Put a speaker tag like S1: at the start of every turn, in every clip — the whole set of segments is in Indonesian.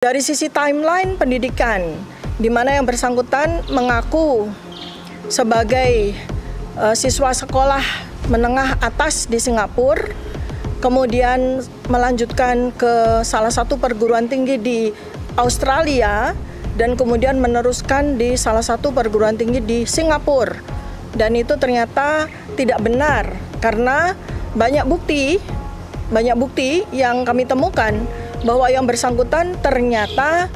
S1: Dari sisi timeline pendidikan, di mana yang bersangkutan mengaku sebagai siswa sekolah menengah atas di Singapura, kemudian melanjutkan ke salah satu perguruan tinggi di Australia, dan kemudian meneruskan di salah satu perguruan tinggi di Singapura. Dan itu ternyata tidak benar, karena banyak bukti yang kami temukan bahwa yang bersangkutan ternyata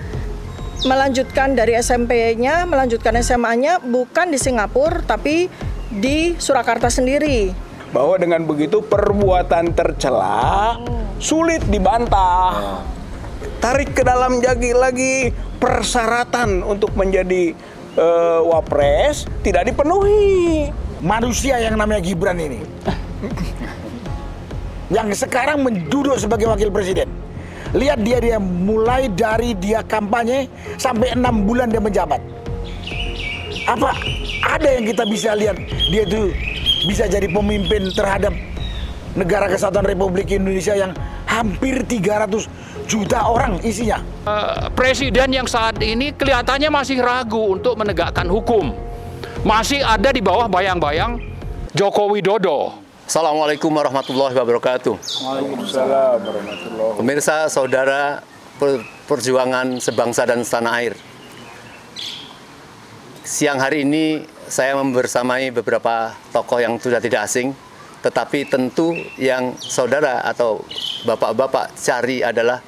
S1: melanjutkan dari SMP-nya, melanjutkan SMA-nya bukan di Singapura, tapi di Surakarta sendiri.
S2: Bahwa dengan begitu perbuatan tercela sulit dibantah. Tarik ke dalam lagi persyaratan untuk menjadi wapres tidak dipenuhi.
S3: Manusia yang namanya Gibran ini yang sekarang menduduk sebagai wakil presiden. Lihat dia mulai dari dia kampanye sampai 6 bulan dia menjabat. Apa ada yang kita bisa lihat dia itu bisa jadi pemimpin terhadap negara kesatuan Republik Indonesia yang hampir 300 juta orang isinya.
S4: Presiden yang saat ini kelihatannya masih ragu untuk menegakkan hukum. Masih ada di bawah bayang-bayang Joko Widodo.
S5: Assalamualaikum warahmatullahi wabarakatuh.
S2: Waalaikumsalam warahmatullahi wabarakatuh.
S5: Pemirsa, saudara perjuangan sebangsa dan setanah air. Siang hari ini saya membersamai beberapa tokoh yang sudah tidak asing, tetapi tentu yang saudara atau bapak-bapak cari adalah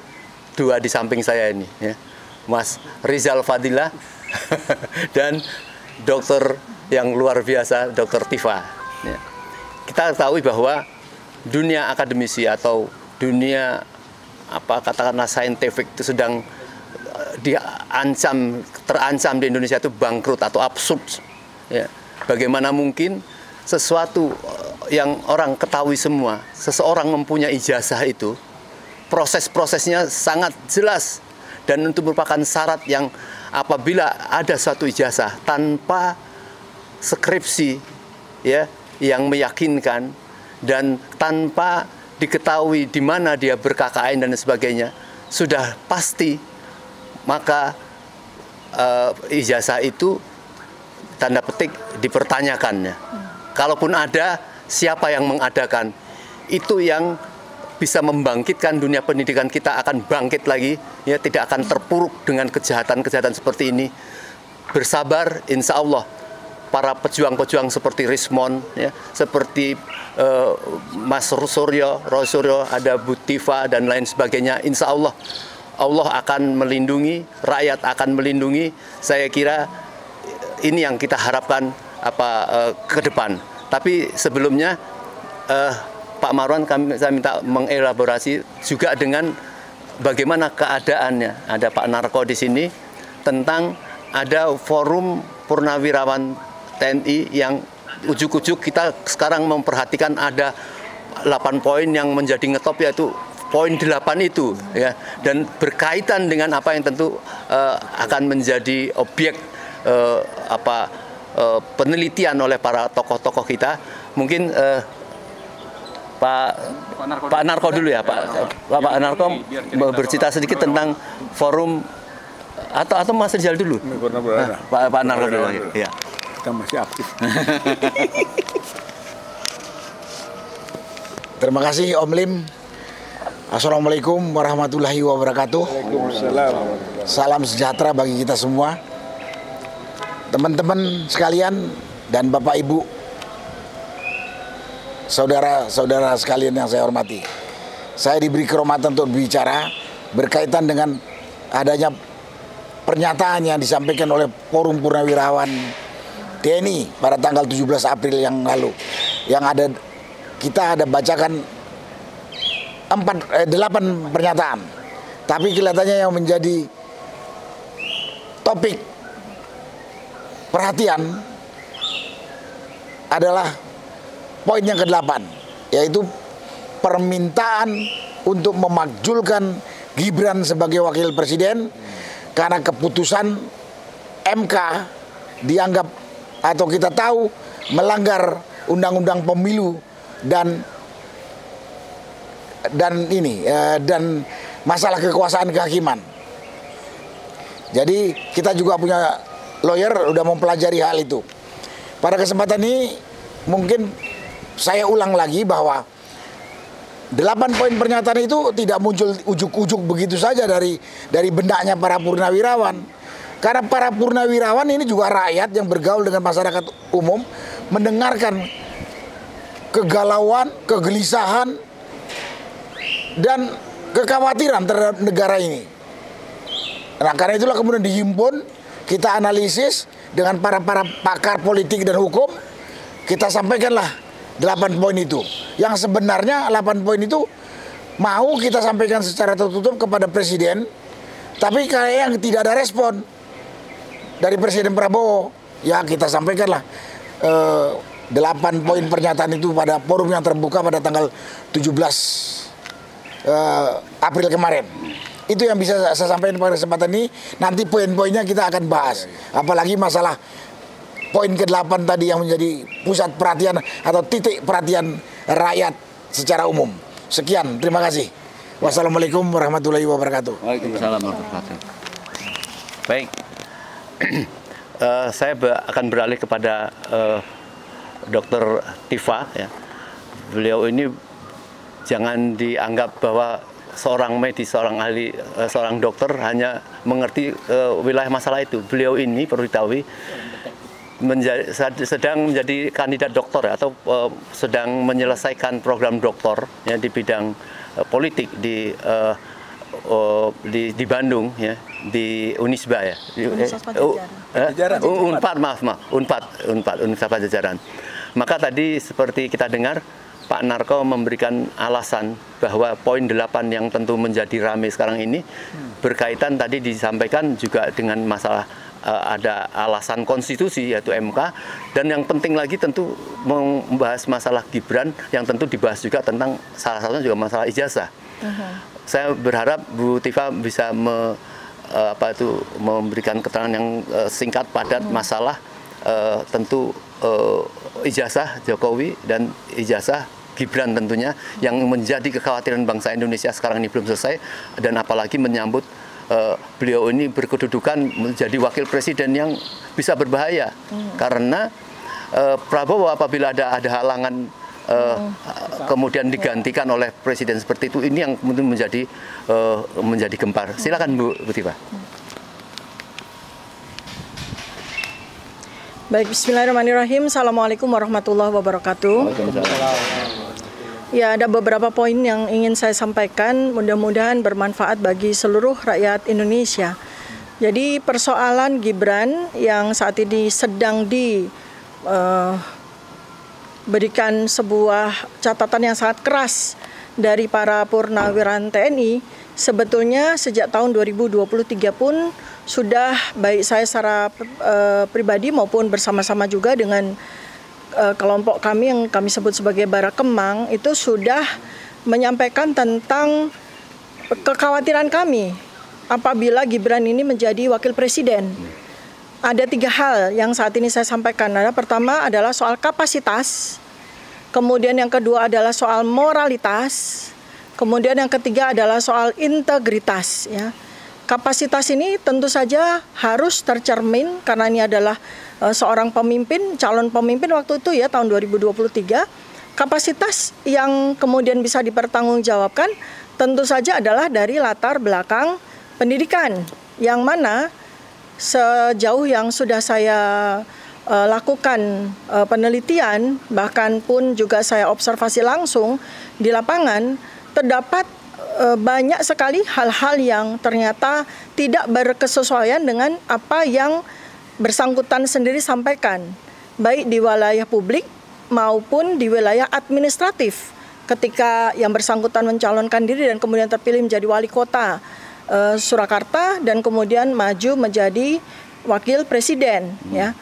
S5: dua di samping saya ini, ya. Mas Rizal Fadila dan dokter yang luar biasa, Dr. Tifa. Ya. Kita ketahui bahwa dunia akademisi atau dunia katakanlah saintifik itu sedang terancam di Indonesia itu bangkrut atau absurd. Ya. Bagaimana mungkin sesuatu yang orang ketahui semua, seseorang mempunyai ijazah itu, proses-prosesnya sangat jelas dan itu merupakan syarat yang apabila ada suatu ijazah tanpa skripsi, ya, yang meyakinkan dan tanpa diketahui di mana dia ber-KKN dan sebagainya, sudah pasti maka ijazah itu tanda petik dipertanyakannya. Kalaupun ada, siapa yang mengadakan? Itu yang bisa membangkitkan dunia pendidikan kita akan bangkit lagi, ya, tidak akan terpuruk dengan kejahatan-kejahatan seperti ini. Bersabar, insya Allah. Para pejuang-pejuang seperti Rismon, ya, seperti Mas Suryo, ada Bu Tifa dan lain sebagainya. Insya Allah, Allah akan melindungi, rakyat akan melindungi. Saya kira ini yang kita harapkan ke depan. Tapi sebelumnya Pak Marwan saya minta mengelaborasi juga dengan bagaimana keadaannya. Ada Pak Narko di sini tentang ada forum purnawirawan TNI yang ujuk-ujuk kita sekarang memperhatikan ada 8 poin yang menjadi ngetop, yaitu poin 8 itu, ya, dan berkaitan dengan apa yang tentu akan menjadi objek penelitian oleh para tokoh-tokoh kita. Mungkin Pak Narko dulu ya, Pak Narko bercerita sedikit tentang forum atau Mas Rizal dulu. Pak Narko dulu ya.
S2: Kita masih aktif.
S3: Terima kasih Om Lim. Assalamualaikum warahmatullahi wabarakatuh.
S2: Waalaikumsalam.
S3: Salam sejahtera bagi kita semua, teman-teman sekalian dan Bapak Ibu, saudara-saudara sekalian yang saya hormati. Saya diberi kehormatan untuk berbicara berkaitan dengan adanya pernyataan yang disampaikan oleh Forum Purnawirawan TNI pada tanggal 17 April yang lalu, yang kita ada bacakan 8 pernyataan, tapi kelihatannya yang menjadi topik perhatian adalah poin yang ke-8, yaitu permintaan untuk memakzulkan Gibran sebagai wakil presiden karena keputusan MK dianggap atau kita tahu melanggar undang-undang pemilu dan masalah kekuasaan kehakiman. Jadi kita juga punya lawyer udah mempelajari hal itu. Pada kesempatan ini mungkin saya ulang lagi bahwa 8 poin pernyataan itu tidak muncul ujuk-ujuk begitu saja dari bendaknya para purnawirawan. Karena para purnawirawan ini juga rakyat yang bergaul dengan masyarakat umum, mendengarkan kegalauan, kegelisahan, dan kekhawatiran terhadap negara ini. Nah, karena itulah kemudian dihimpun, kita analisis dengan para pakar politik dan hukum, kita sampaikanlah 8 poin itu. Yang sebenarnya 8 poin itu mau kita sampaikan secara tertutup kepada Presiden, tapi kayak yang tidak ada respon dari Presiden Prabowo, ya kita sampaikanlah 8 poin pernyataan itu pada forum yang terbuka pada tanggal 17 April kemarin. Itu yang bisa saya sampaikan pada kesempatan ini. Nanti poin-poinnya kita akan bahas. Apalagi masalah poin ke-8 tadi yang menjadi pusat perhatian atau titik perhatian rakyat secara umum. Sekian, terima kasih. Wassalamualaikum warahmatullahi wabarakatuh.
S5: Waalaikumsalam warahmatullahi wabarakatuh. Baik, saya akan beralih kepada Dr. Tifa. Ya. Beliau ini jangan dianggap bahwa seorang medis, seorang ahli, seorang dokter hanya mengerti wilayah masalah itu. Beliau ini perlu diketahui sedang menjadi kandidat doktor ya, atau sedang menyelesaikan program doktor ya, di bidang politik di Bandung ya, di Unisba ya, Unpad, Universitas Pajajaran. Maka tadi seperti kita dengar, Pak Narko memberikan alasan bahwa poin 8 yang tentu menjadi ramai sekarang ini berkaitan tadi disampaikan juga dengan masalah ada alasan konstitusi yaitu MK, dan yang penting lagi tentu membahas masalah Gibran yang tentu dibahas juga tentang salah satunya juga masalah ijazah. Saya berharap Bu Tifa bisa memberikan keterangan yang singkat padat masalah tentu ijazah Jokowi dan ijazah Gibran tentunya yang menjadi kekhawatiran bangsa Indonesia sekarang ini belum selesai, dan apalagi menyambut beliau ini berkedudukan menjadi wakil presiden yang bisa berbahaya karena Prabowo apabila ada halangan kemudian digantikan oleh presiden seperti itu, ini yang mungkin menjadi gempar. Silakan Bu Tifa.
S1: Baik, bismillahirrahmanirrahim. Assalamualaikum warahmatullahi wabarakatuh. Ya, ada beberapa poin yang ingin saya sampaikan, mudah-mudahan bermanfaat bagi seluruh rakyat Indonesia. Jadi persoalan Gibran yang saat ini sedang diberikan sebuah catatan yang sangat keras dari para purnawirawan TNI, sebetulnya sejak tahun 2023 pun sudah baik saya secara pribadi maupun bersama-sama juga dengan kelompok kami yang kami sebut sebagai Bara Kemang itu sudah menyampaikan tentang kekhawatiran kami apabila Gibran ini menjadi wakil presiden. Ada 3 hal yang saat ini saya sampaikan. Pertama adalah soal kapasitas, kemudian yang kedua adalah soal moralitas, kemudian yang ketiga adalah soal integritas. Ya. Kapasitas ini tentu saja harus tercermin karena ini adalah seorang pemimpin, calon pemimpin waktu itu ya tahun 2023. Kapasitas yang kemudian bisa dipertanggungjawabkan tentu saja adalah dari latar belakang pendidikan, yang mana sejauh yang sudah saya lakukan penelitian, bahkan pun juga saya observasi langsung di lapangan, terdapat banyak sekali hal-hal yang ternyata tidak berkesesuaian dengan apa yang bersangkutan sendiri sampaikan, baik di wilayah publik maupun di wilayah administratif. Ketika yang bersangkutan mencalonkan diri dan kemudian terpilih menjadi wali kota Surakarta dan kemudian maju menjadi wakil presiden, ya.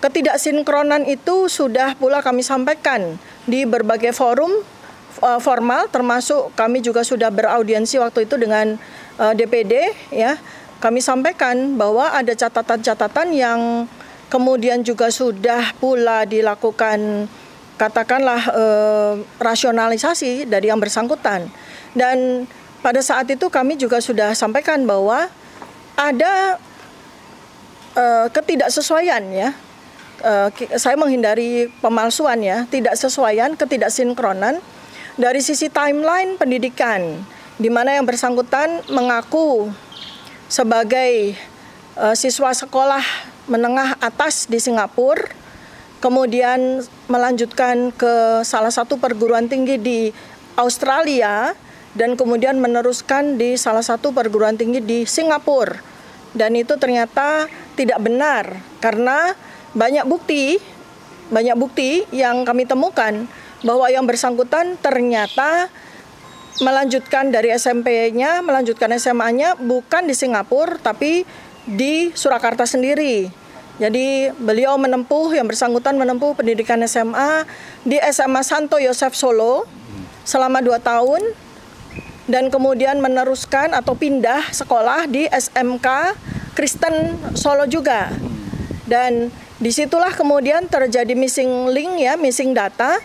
S1: Ketidaksinkronan itu sudah pula kami sampaikan di berbagai forum formal, termasuk kami juga sudah beraudiensi waktu itu dengan DPD, ya. Kami sampaikan bahwa ada catatan-catatan yang kemudian juga sudah pula dilakukan, katakanlah rasionalisasi dari yang bersangkutan. Dan pada saat itu kami juga sudah sampaikan bahwa ada ketidaksesuaian ya. Saya menghindari pemalsuan ya, tidak sesuaian, ketidaksinkronan dari sisi timeline pendidikan, di mana yang bersangkutan mengaku sebagai siswa sekolah menengah atas di Singapura, kemudian melanjutkan ke salah satu perguruan tinggi di Australia, dan kemudian meneruskan di salah satu perguruan tinggi di Singapura. Dan itu ternyata tidak benar, karena banyak bukti yang kami temukan bahwa yang bersangkutan ternyata melanjutkan dari SMP-nya, melanjutkan SMA-nya bukan di Singapura, tapi di Surakarta sendiri. Jadi beliau yang bersangkutan menempuh pendidikan SMA di SMA Santo Yosef Solo selama 2 tahun, dan kemudian meneruskan atau pindah sekolah di SMK Kristen Solo juga. Dan disitulah kemudian terjadi missing link ya, missing data,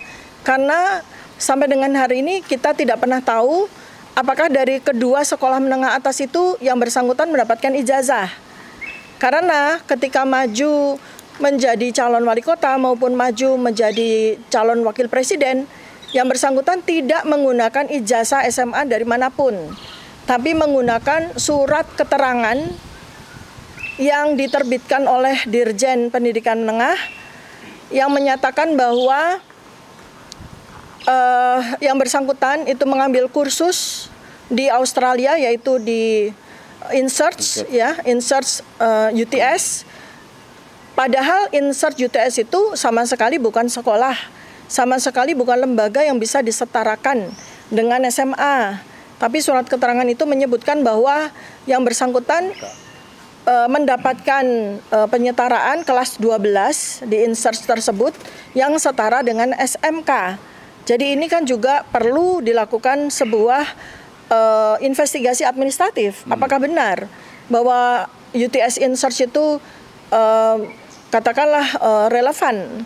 S1: karena sampai dengan hari ini kita tidak pernah tahu apakah dari kedua sekolah menengah atas itu yang bersangkutan mendapatkan ijazah. Karena ketika maju menjadi calon wali kota maupun maju menjadi calon wakil presiden, yang bersangkutan tidak menggunakan ijazah SMA dari manapun, tapi menggunakan surat keterangan yang diterbitkan oleh Dirjen Pendidikan Menengah yang menyatakan bahwa yang bersangkutan itu mengambil kursus di Australia, yaitu di InSearch UTS. Padahal InSearch UTS itu sama sekali bukan sekolah, sama sekali bukan lembaga yang bisa disetarakan dengan SMA. Tapi surat keterangan itu menyebutkan bahwa yang bersangkutan mendapatkan penyetaraan kelas 12 di InSearch tersebut yang setara dengan SMK. Jadi ini kan juga perlu dilakukan sebuah investigasi administratif. Apakah benar bahwa UTS InSearch itu katakanlah relevan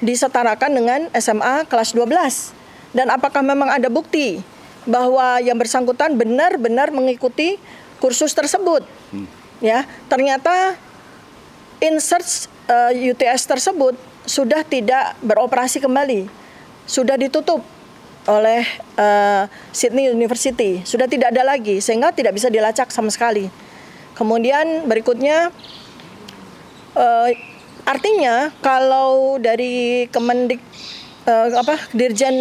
S1: disetarakan dengan SMA kelas 12? Dan apakah memang ada bukti bahwa yang bersangkutan benar-benar mengikuti kursus tersebut? Ya, ternyata InSearch UTS tersebut sudah tidak beroperasi kembali, sudah ditutup oleh Sydney University, sudah tidak ada lagi, sehingga tidak bisa dilacak sama sekali. Kemudian berikutnya, artinya kalau dari Dirjen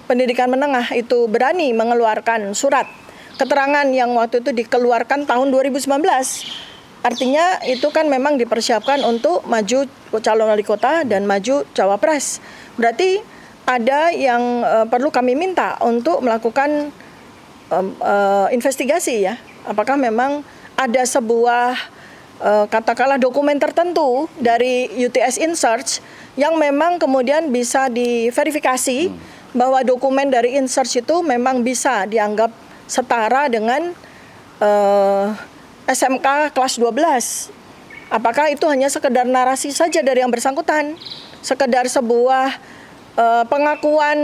S1: Pendidikan Menengah itu berani mengeluarkan surat keterangan yang waktu itu dikeluarkan tahun 2019. Artinya itu kan memang dipersiapkan untuk maju calon wali kota dan maju cawapres. Berarti ada yang perlu kami minta untuk melakukan investigasi ya. Apakah memang ada sebuah katakanlah dokumen tertentu dari UTS InSearch yang memang kemudian bisa diverifikasi bahwa dokumen dari InSearch itu memang bisa dianggap setara dengan SMK kelas 12. Apakah itu hanya sekedar narasi saja dari yang bersangkutan, sekedar sebuah pengakuan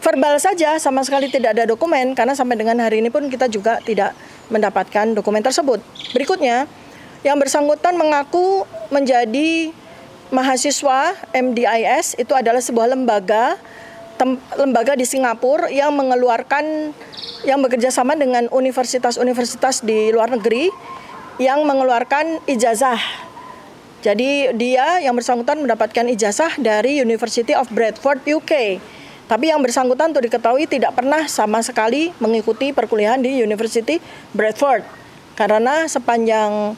S1: verbal saja, sama sekali tidak ada dokumen, karena sampai dengan hari ini pun kita juga tidak mendapatkan dokumen tersebut. Berikutnya, yang bersangkutan mengaku menjadi mahasiswa MDIS, itu adalah sebuah lembaga di Singapura yang bekerja sama dengan universitas-universitas di luar negeri yang mengeluarkan ijazah. Jadi dia yang bersangkutan mendapatkan ijazah dari University of Bradford, UK. Tapi yang bersangkutan untuk diketahui tidak pernah sama sekali mengikuti perkuliahan di University Bradford. Karena sepanjang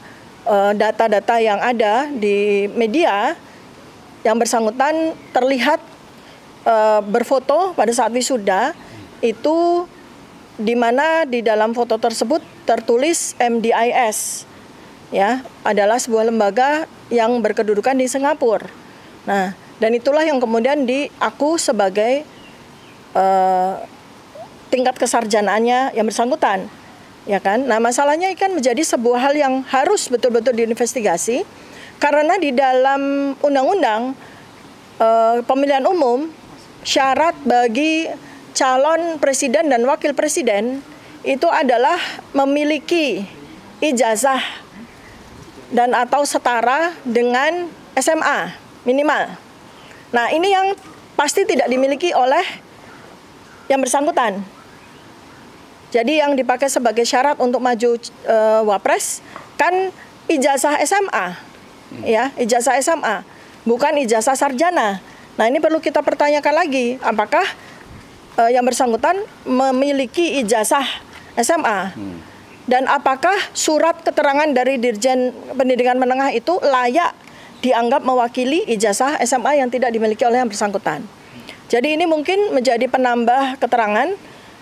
S1: data-data yang ada di media, yang bersangkutan terlihat berfoto pada saat wisuda, itu di mana di dalam foto tersebut tertulis MDIS, ya, adalah sebuah lembaga yang berkedudukan di Singapura. Nah, dan itulah yang kemudian diaku sebagai tingkat kesarjanaannya yang bersangkutan, ya kan? Nah, masalahnya kan menjadi sebuah hal yang harus betul-betul diinvestigasi, karena di dalam undang-undang pemilihan umum, syarat bagi calon presiden dan wakil presiden itu adalah memiliki ijazah dan atau setara dengan SMA minimal. Nah, ini yang pasti tidak dimiliki oleh yang bersangkutan. Jadi yang dipakai sebagai syarat untuk maju Wapres kan ijazah SMA, ya, ijazah SMA, bukan ijazah sarjana. Nah, ini perlu kita pertanyakan lagi, apakah yang bersangkutan memiliki ijazah SMA? Dan apakah surat keterangan dari Dirjen Pendidikan Menengah itu layak dianggap mewakili ijazah SMA yang tidak dimiliki oleh yang bersangkutan? Jadi ini mungkin menjadi penambah keterangan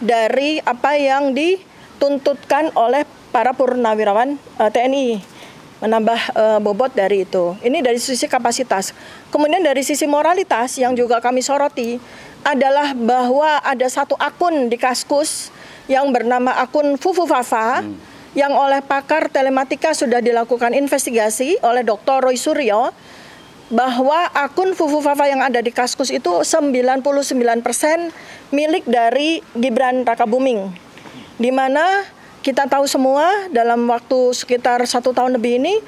S1: dari apa yang dituntutkan oleh para purnawirawan TNI, menambah bobot dari itu. Ini dari sisi kapasitas. Kemudian dari sisi moralitas yang juga kami soroti adalah bahwa ada satu akun di Kaskus yang bernama akun Fufu Fafa yang oleh pakar telematika sudah dilakukan investigasi oleh Dr. Roy Suryo bahwa akun Fufu Fafa yang ada di Kaskus itu 99% milik dari Gibran Rakabuming, di mana kita tahu semua dalam waktu sekitar 1 tahun lebih ini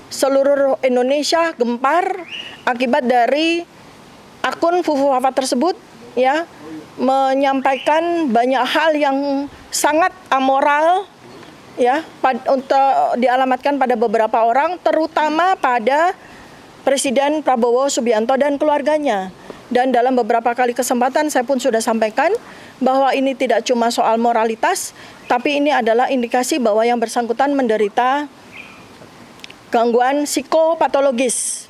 S1: seluruh Indonesia gempar akibat dari akun Fufu Fafa tersebut, ya, menyampaikan banyak hal yang sangat amoral, ya, untuk dialamatkan pada beberapa orang, terutama pada Presiden Prabowo Subianto dan keluarganya. Dan dalam beberapa kali kesempatan saya pun sudah sampaikan bahwa ini tidak cuma soal moralitas, tapi ini adalah indikasi bahwa yang bersangkutan menderita gangguan psikopatologis.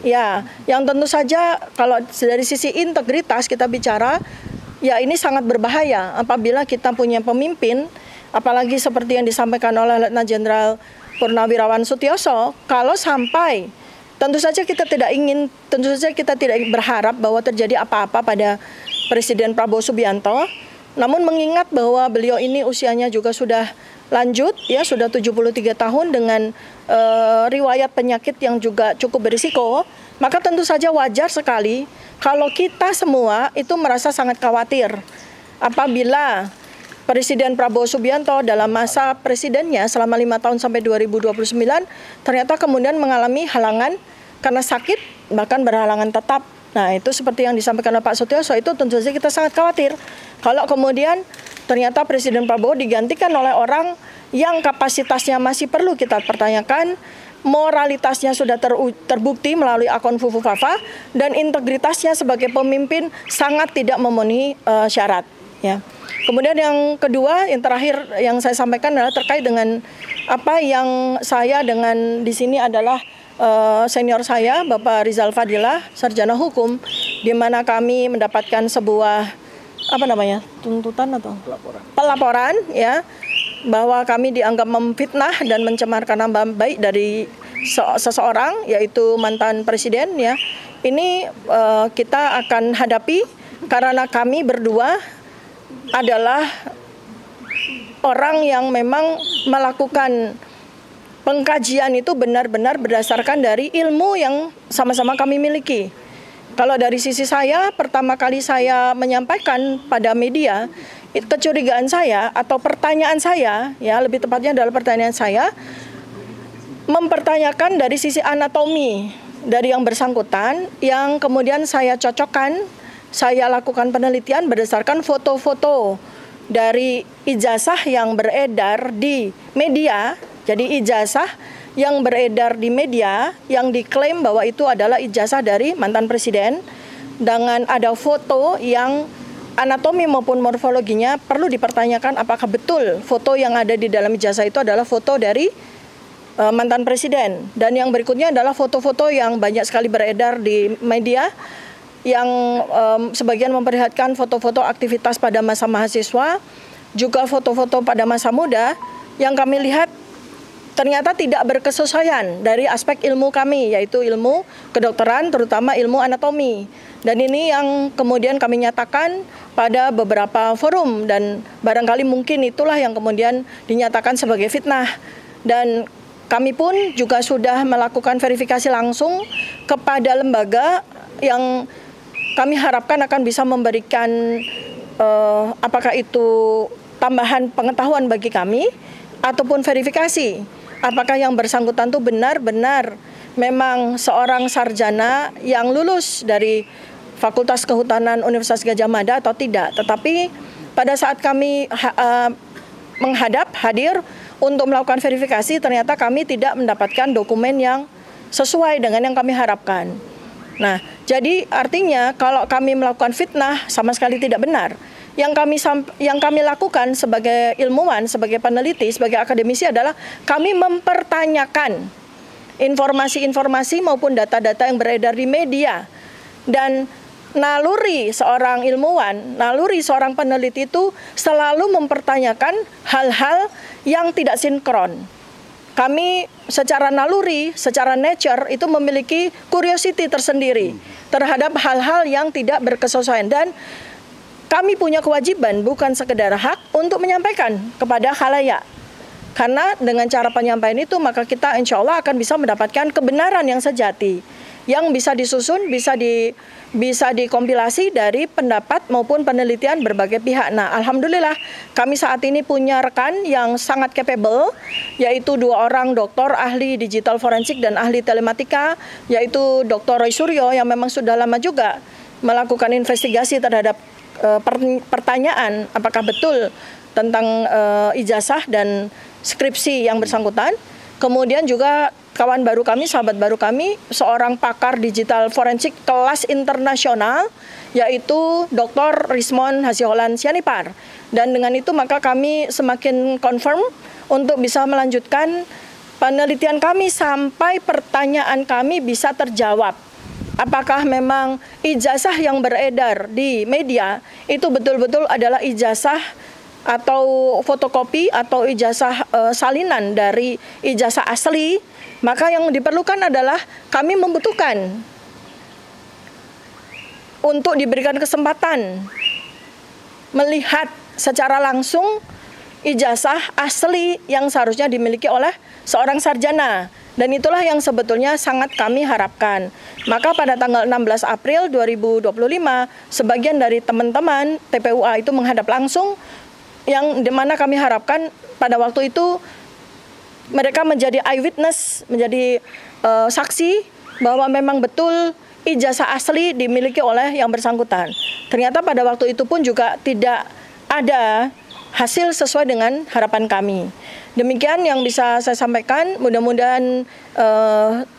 S1: Ya, yang tentu saja kalau dari sisi integritas kita bicara, ya ini sangat berbahaya apabila kita punya pemimpin, apalagi seperti yang disampaikan oleh Letnan Jenderal Purnawirawan Sutioso, kalau sampai tentu saja kita tidak berharap bahwa terjadi apa-apa pada Presiden Prabowo Subianto. Namun mengingat bahwa beliau ini usianya juga sudah lanjut, ya, sudah 73 tahun dengan riwayat penyakit yang juga cukup berisiko, maka tentu saja wajar sekali kalau kita semua itu merasa sangat khawatir apabila Presiden Prabowo Subianto dalam masa presidennya selama 5 tahun sampai 2029 ternyata kemudian mengalami halangan karena sakit, bahkan berhalangan tetap. Nah, itu seperti yang disampaikan oleh Pak Sutioso, itu tentu saja kita sangat khawatir kalau kemudian ternyata Presiden Prabowo digantikan oleh orang yang kapasitasnya masih perlu kita pertanyakan, moralitasnya sudah terbukti melalui akun Fufu Fafa, dan integritasnya sebagai pemimpin sangat tidak memenuhi syarat, ya. Kemudian yang kedua, yang terakhir yang saya sampaikan adalah terkait dengan apa yang saya dengan di sini adalah senior saya, Bapak Rizal Fadilah, sarjana hukum, di mana kami mendapatkan sebuah tuntutan atau pelaporan, ya, bahwa kami dianggap memfitnah dan mencemarkan nama baik dari seseorang, yaitu mantan presiden, ya. Ini kita akan hadapi karena kami berdua adalah orang yang memang melakukan pengkajian itu benar-benar berdasarkan dari ilmu yang sama-sama kami miliki. Kalau dari sisi saya, pertama kali saya menyampaikan pada media, kecurigaan saya atau pertanyaan saya, ya lebih tepatnya adalah pertanyaan saya, mempertanyakan dari sisi anatomi dari yang bersangkutan, yang kemudian saya cocokkan, saya lakukan penelitian berdasarkan foto-foto dari ijazah yang beredar di media. Jadi ijazah yang beredar di media yang diklaim bahwa itu adalah ijazah dari mantan presiden, dengan ada foto yang anatomi maupun morfologinya perlu dipertanyakan apakah betul foto yang ada di dalam ijazah itu adalah foto dari mantan presiden. Dan yang berikutnya adalah foto-foto yang banyak sekali beredar di media yang sebagian memperlihatkan foto-foto aktivitas pada masa mahasiswa, juga foto-foto pada masa muda yang kami lihat ternyata tidak berkesesuaian dari aspek ilmu kami, yaitu ilmu kedokteran, terutama ilmu anatomi. Dan ini yang kemudian kami nyatakan pada beberapa forum, dan barangkali mungkin itulah yang kemudian dinyatakan sebagai fitnah. Dan kami pun juga sudah melakukan verifikasi langsung kepada lembaga yang kami harapkan akan bisa memberikan apakah itu tambahan pengetahuan bagi kami ataupun verifikasi. apakah yang bersangkutan itu benar-benar memang seorang sarjana yang lulus dari Fakultas Kehutanan Universitas Gadjah Mada atau tidak. Tetapi pada saat kami hadir untuk melakukan verifikasi, ternyata kami tidak mendapatkan dokumen yang sesuai dengan yang kami harapkan. Nah, jadi artinya kalau kami melakukan fitnah sama sekali tidak benar. Yang kami lakukan sebagai ilmuwan, sebagai peneliti, sebagai akademisi adalah kami mempertanyakan informasi-informasi maupun data-data yang beredar di media. Dan naluri seorang ilmuwan, naluri seorang peneliti itu selalu mempertanyakan hal-hal yang tidak sinkron. Kami secara naluri, secara nature itu memiliki curiosity tersendiri terhadap hal-hal yang tidak berkesesuaian, dan kami punya kewajiban bukan sekedar hak untuk menyampaikan kepada khalayak. Karena dengan cara penyampaian itu maka kita insya Allah akan bisa mendapatkan kebenaran yang sejati, yang bisa disusun, bisa dikompilasi dari pendapat maupun penelitian berbagai pihak. Nah, alhamdulillah kami saat ini punya rekan yang sangat capable, yaitu 2 orang doktor ahli digital forensik dan ahli telematika, yaitu Dr. Roy Suryo yang memang sudah lama juga melakukan investigasi terhadap pertanyaan apakah betul tentang ijazah dan skripsi yang bersangkutan. Kemudian juga kawan baru kami, sahabat baru kami, seorang pakar digital forensik kelas internasional, yaitu Dr. Rismon Hasiholan Sianipar. Dan dengan itu maka kami semakin confirm untuk bisa melanjutkan penelitian kami sampai pertanyaan kami bisa terjawab. Apakah memang ijazah yang beredar di media itu betul-betul adalah ijazah atau fotokopi atau ijazah salinan dari ijazah asli? Maka yang diperlukan adalah kami membutuhkan untuk diberikan kesempatan melihat secara langsung ijazah asli yang seharusnya dimiliki oleh seorang sarjana. Dan itulah yang sebetulnya sangat kami harapkan. Maka pada tanggal 16 April 2025, sebagian dari teman-teman TPUA itu menghadap langsung, yang dimana kami harapkan pada waktu itu mereka menjadi eyewitness, menjadi saksi bahwa memang betul ijazah asli dimiliki oleh yang bersangkutan. Ternyata pada waktu itu pun juga tidak ada hasil sesuai dengan harapan kami. Demikian yang bisa saya sampaikan, mudah-mudahan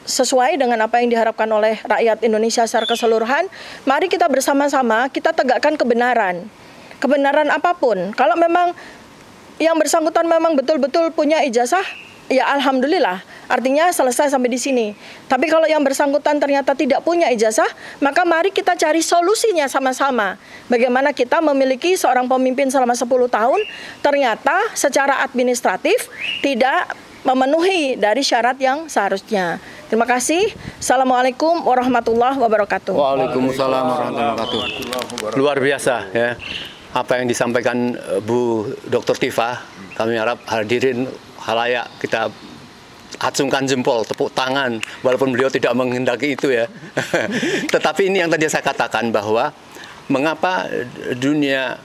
S1: sesuai dengan apa yang diharapkan oleh rakyat Indonesia secara keseluruhan. Mari kita bersama-sama, kita tegakkan kebenaran. Kebenaran apapun. Kalau memang yang bersangkutan memang betul-betul punya ijazah, ya alhamdulillah, artinya selesai sampai di sini. Tapi kalau yang bersangkutan ternyata tidak punya ijazah, maka mari kita cari solusinya sama-sama. Bagaimana kita memiliki seorang pemimpin selama 10 tahun, ternyata secara administratif tidak memenuhi dari syarat yang seharusnya. Terima kasih. Assalamualaikum warahmatullahi wabarakatuh.
S5: Waalaikumsalam warahmatullahi wabarakatuh. Luar biasa ya. Apa yang disampaikan Bu Dr. Tifa, kami harap hadirin khalayak kita acungkan jempol, tepuk tangan, walaupun beliau tidak menghendaki itu ya. Tetapi ini yang tadi saya katakan bahwa mengapa dunia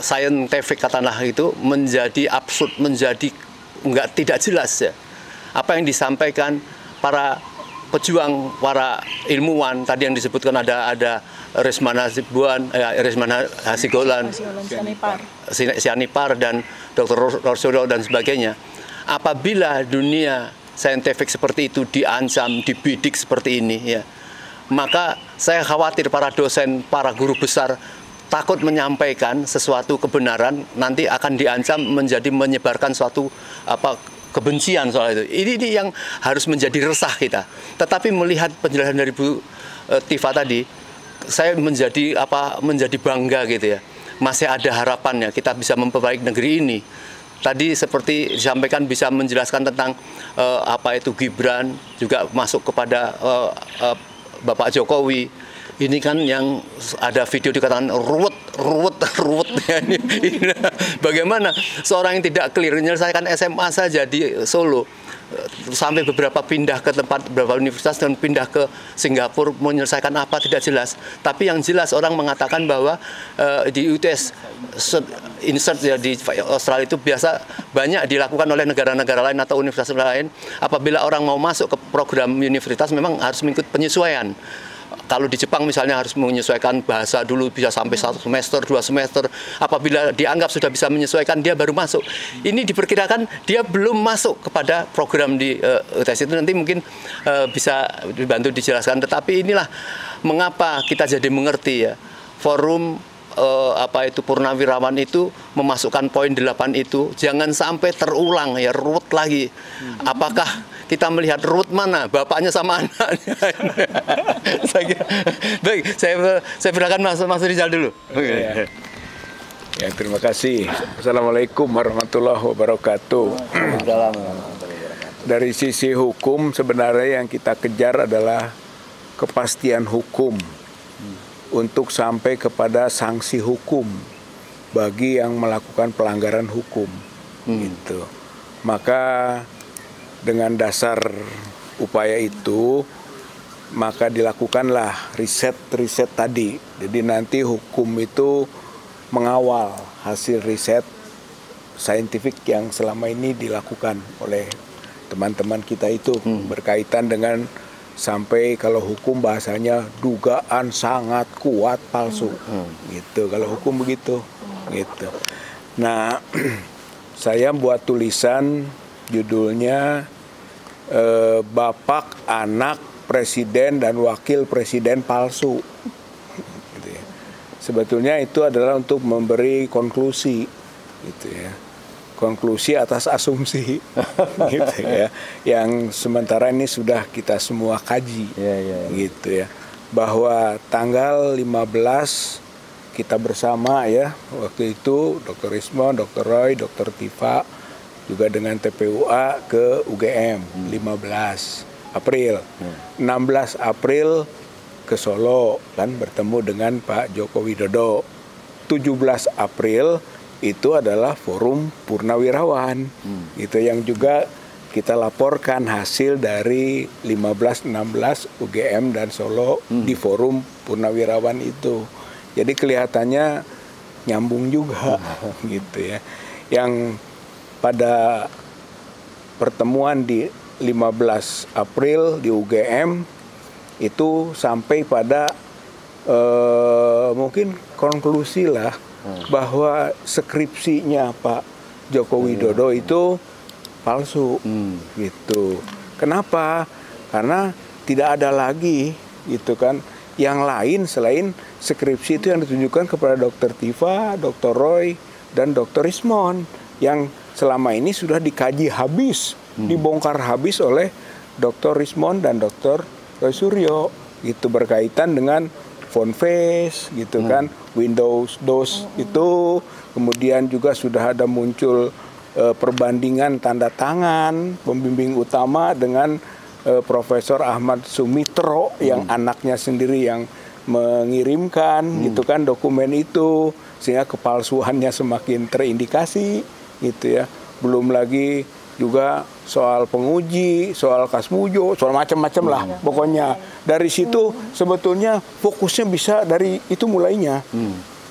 S5: scientific katakanlah itu menjadi absurd, menjadi tidak jelas ya. Apa yang disampaikan para pejuang, para ilmuwan tadi yang disebutkan ada Resmana Hasigolan, Sianipar dan Dr. Rorsuro dan sebagainya. Apabila dunia saintifik seperti itu diancam, dibidik seperti ini ya, maka saya khawatir para dosen, para guru besar takut menyampaikan sesuatu kebenaran, nanti akan diancam menjadi menyebarkan suatu kebencian soal itu. Ini yang harus menjadi resah kita. Tetapi melihat penjelasan dari Bu Tifa tadi, saya menjadi bangga gitu ya. Masih ada harapannya kita bisa memperbaiki negeri ini. Tadi seperti disampaikan bisa menjelaskan tentang apa itu Gibran, juga masuk kepada Bapak Jokowi. Ini kan yang ada video dikatakan ruwet. Bagaimana seorang yang tidak clear menyelesaikan SMA saja di Solo sampai beberapa pindah ke tempat beberapa universitas dan pindah ke Singapura menyelesaikan apa tidak jelas. Tapi yang jelas orang mengatakan bahwa di UTS insert ya di Australia itu biasa banyak dilakukan oleh negara-negara lain atau universitas lain. Apabila orang mau masuk ke program universitas memang harus mengikuti penyesuaian. Kalau di Jepang misalnya harus menyesuaikan bahasa dulu bisa sampai 1 semester, 2 semester. Apabila dianggap sudah bisa menyesuaikan, dia baru masuk. Ini diperkirakan dia belum masuk kepada program di UTS itu. Nanti mungkin bisa dibantu dijelaskan. Tetapi inilah mengapa kita jadi mengerti ya. Forum Purnawirawan itu memasukkan poin 8 itu. Jangan sampai terulang ya, ruwet lagi. Apakah kita melihat root mana bapaknya sama anaknya? Baik, saya persilakan Mas Rizal dulu.
S2: Ya, terima kasih. Assalamualaikum warahmatullahi wabarakatuh. Dari sisi hukum sebenarnya yang kita kejar adalah kepastian hukum untuk sampai kepada sanksi hukum bagi yang melakukan pelanggaran hukum. Gitu. Maka dengan dasar upaya itu, maka dilakukanlah riset-riset tadi. Jadi nanti hukum itu mengawal hasil riset saintifik yang selama ini dilakukan oleh teman-teman kita itu berkaitan dengan sampai kalau hukum bahasanya dugaan sangat kuat palsu. Gitu. Kalau hukum begitu. Gitu. Nah, saya buat tulisan judulnya Bapak anak presiden dan wakil presiden palsu. Gitu ya. Sebetulnya itu adalah untuk memberi konklusi, gitu ya. Konklusi atas asumsi, gitu ya. Yang sementara ini sudah kita semua kaji, gitu ya. Bahwa tanggal 15 kita bersama ya, waktu itu Dr. Rismo, Dr. Roy, Dr. Tifa, juga dengan TPUA ke UGM 15 April. 16 April ke Solo kan bertemu dengan Pak Joko Widodo. 17 April itu adalah forum Purnawirawan. Itu yang juga kita laporkan hasil dari 15-16 UGM dan Solo di forum Purnawirawan itu. Jadi kelihatannya nyambung juga gitu ya. Yang pada pertemuan di 15 April di UGM itu sampai pada mungkin konklusi lah bahwa skripsinya Pak Joko Widodo itu palsu gitu. Kenapa? Karena tidak ada lagi gitu kan yang lain selain skripsi itu yang ditunjukkan kepada Dr. Tifa, Dr. Roy dan Dr. Rismon yang selama ini sudah dikaji habis, dibongkar habis oleh Dr. Rismon dan Dr. Roy Suryo. Itu berkaitan dengan font face, gitu kan, Windows DOS itu. Kemudian juga sudah ada muncul perbandingan tanda tangan pembimbing utama dengan Profesor Ahmad Sumitro yang anaknya sendiri yang mengirimkan, gitu kan, dokumen itu, sehingga kepalsuannya semakin terindikasi. Gitu ya, belum lagi juga soal penguji, soal Kasmujo, soal macam-macam lah. Pokoknya dari situ sebetulnya fokusnya bisa dari itu mulainya.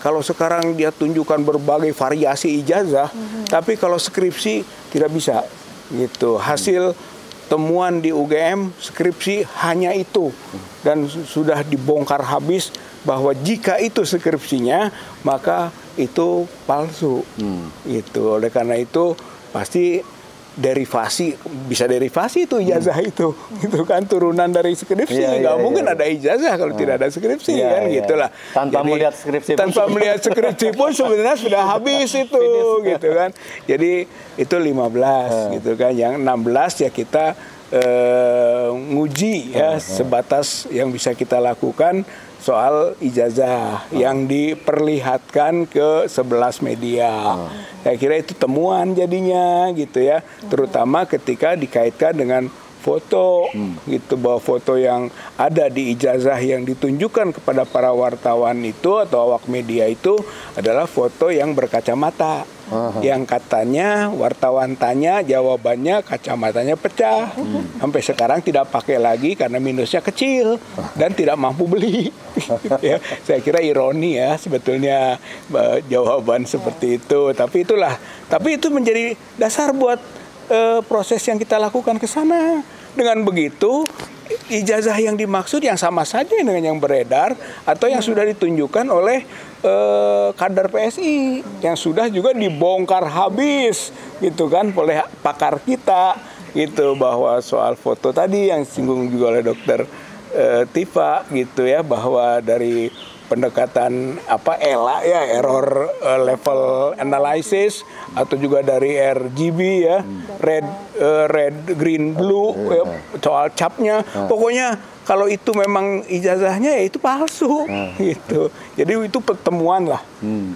S2: Kalau sekarang dia tunjukkan berbagai variasi ijazah, tapi kalau skripsi tidak bisa. Gitu. Hasil temuan di UGM skripsi hanya itu dan sudah dibongkar habis bahwa jika itu skripsinya maka itu palsu. Gitu. Oleh karena itu pasti derivasi, bisa derivasi itu ijazah itu, gitu kan, turunan dari skripsi. Nggak mungkin ada ijazah kalau tidak ada skripsi kan, gitulah.
S5: Tanpa melihat skripsi
S2: pun sebenarnya sudah habis itu, gitu kan. Jadi itu 15, gitu kan. Yang 16 ya kita nguji ya sebatas yang bisa kita lakukan soal ijazah yang diperlihatkan ke 11 media. Saya kira itu temuan jadinya gitu ya. Terutama ketika dikaitkan dengan foto, gitu, bahwa foto yang ada di ijazah yang ditunjukkan kepada para wartawan itu atau awak media itu adalah foto yang berkacamata. Yang katanya wartawan tanya, jawabannya kacamatanya pecah. Sampai sekarang tidak pakai lagi karena minusnya kecil dan tidak mampu beli. Ya, saya kira ironi ya sebetulnya jawaban seperti itu. Tapi itu menjadi dasar buat proses yang kita lakukan ke sana. Dengan begitu ijazah yang dimaksud yang sama saja dengan yang beredar atau yang sudah ditunjukkan oleh kader PSI yang sudah juga dibongkar habis gitu kan oleh pakar kita gitu, bahwa soal foto tadi yang disinggung juga oleh Dokter Tifa gitu ya, bahwa dari pendekatan ELA ya, error level analysis, atau juga dari RGB ya, red green blue ya, soal capnya, pokoknya kalau itu memang ijazahnya ya itu palsu gitu. Jadi itu pertemuan lah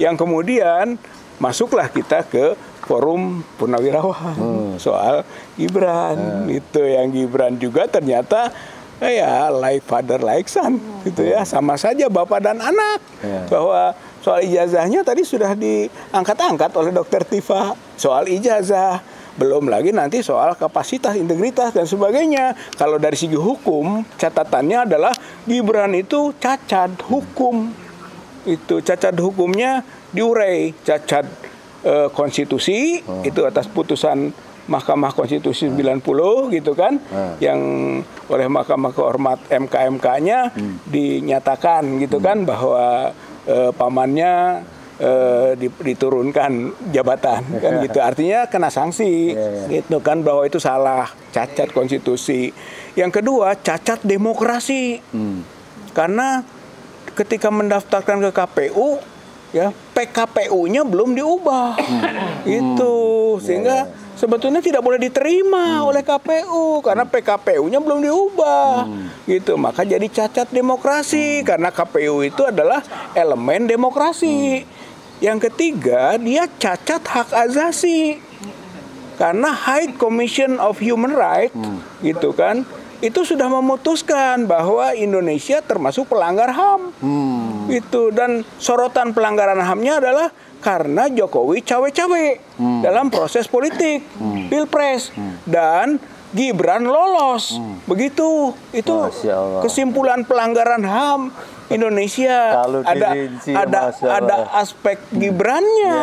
S2: yang kemudian masuklah kita ke forum Purnawirawan soal Gibran itu, yang Gibran juga ternyata ya like father like son gitu ya, sama saja bapak dan anak. Bahwa soal ijazahnya tadi sudah diangkat-angkat oleh Dokter Tifa soal ijazah, belum lagi nanti soal kapasitas, integritas dan sebagainya. Kalau dari segi hukum catatannya adalah Gibran itu cacat hukum, itu cacat hukumnya diurai, cacat konstitusi itu atas putusan Mahkamah Konstitusi 90 gitu kan, yang oleh Mahkamah Kehormat MK-MK-nya dinyatakan gitu kan bahwa pamannya diturunkan jabatan kan gitu, artinya kena sanksi gitu kan, bahwa itu salah, cacat konstitusi. Yang kedua cacat demokrasi, karena ketika mendaftarkan ke KPU ya PKPU-nya belum diubah itu, sehingga sebetulnya tidak boleh diterima oleh KPU karena PKPU-nya belum diubah gitu, maka jadi cacat demokrasi karena KPU itu adalah elemen demokrasi. Yang ketiga, dia cacat hak asasi karena High Commission of Human Rights gitu kan, itu sudah memutuskan bahwa Indonesia termasuk pelanggar HAM gitu, dan sorotan pelanggaran HAM-nya adalah karena Jokowi cawe-cawe dalam proses politik Pilpres dan Gibran lolos. Begitu. Itu kesimpulan pelanggaran HAM Indonesia. Ada aspek Gibrannya.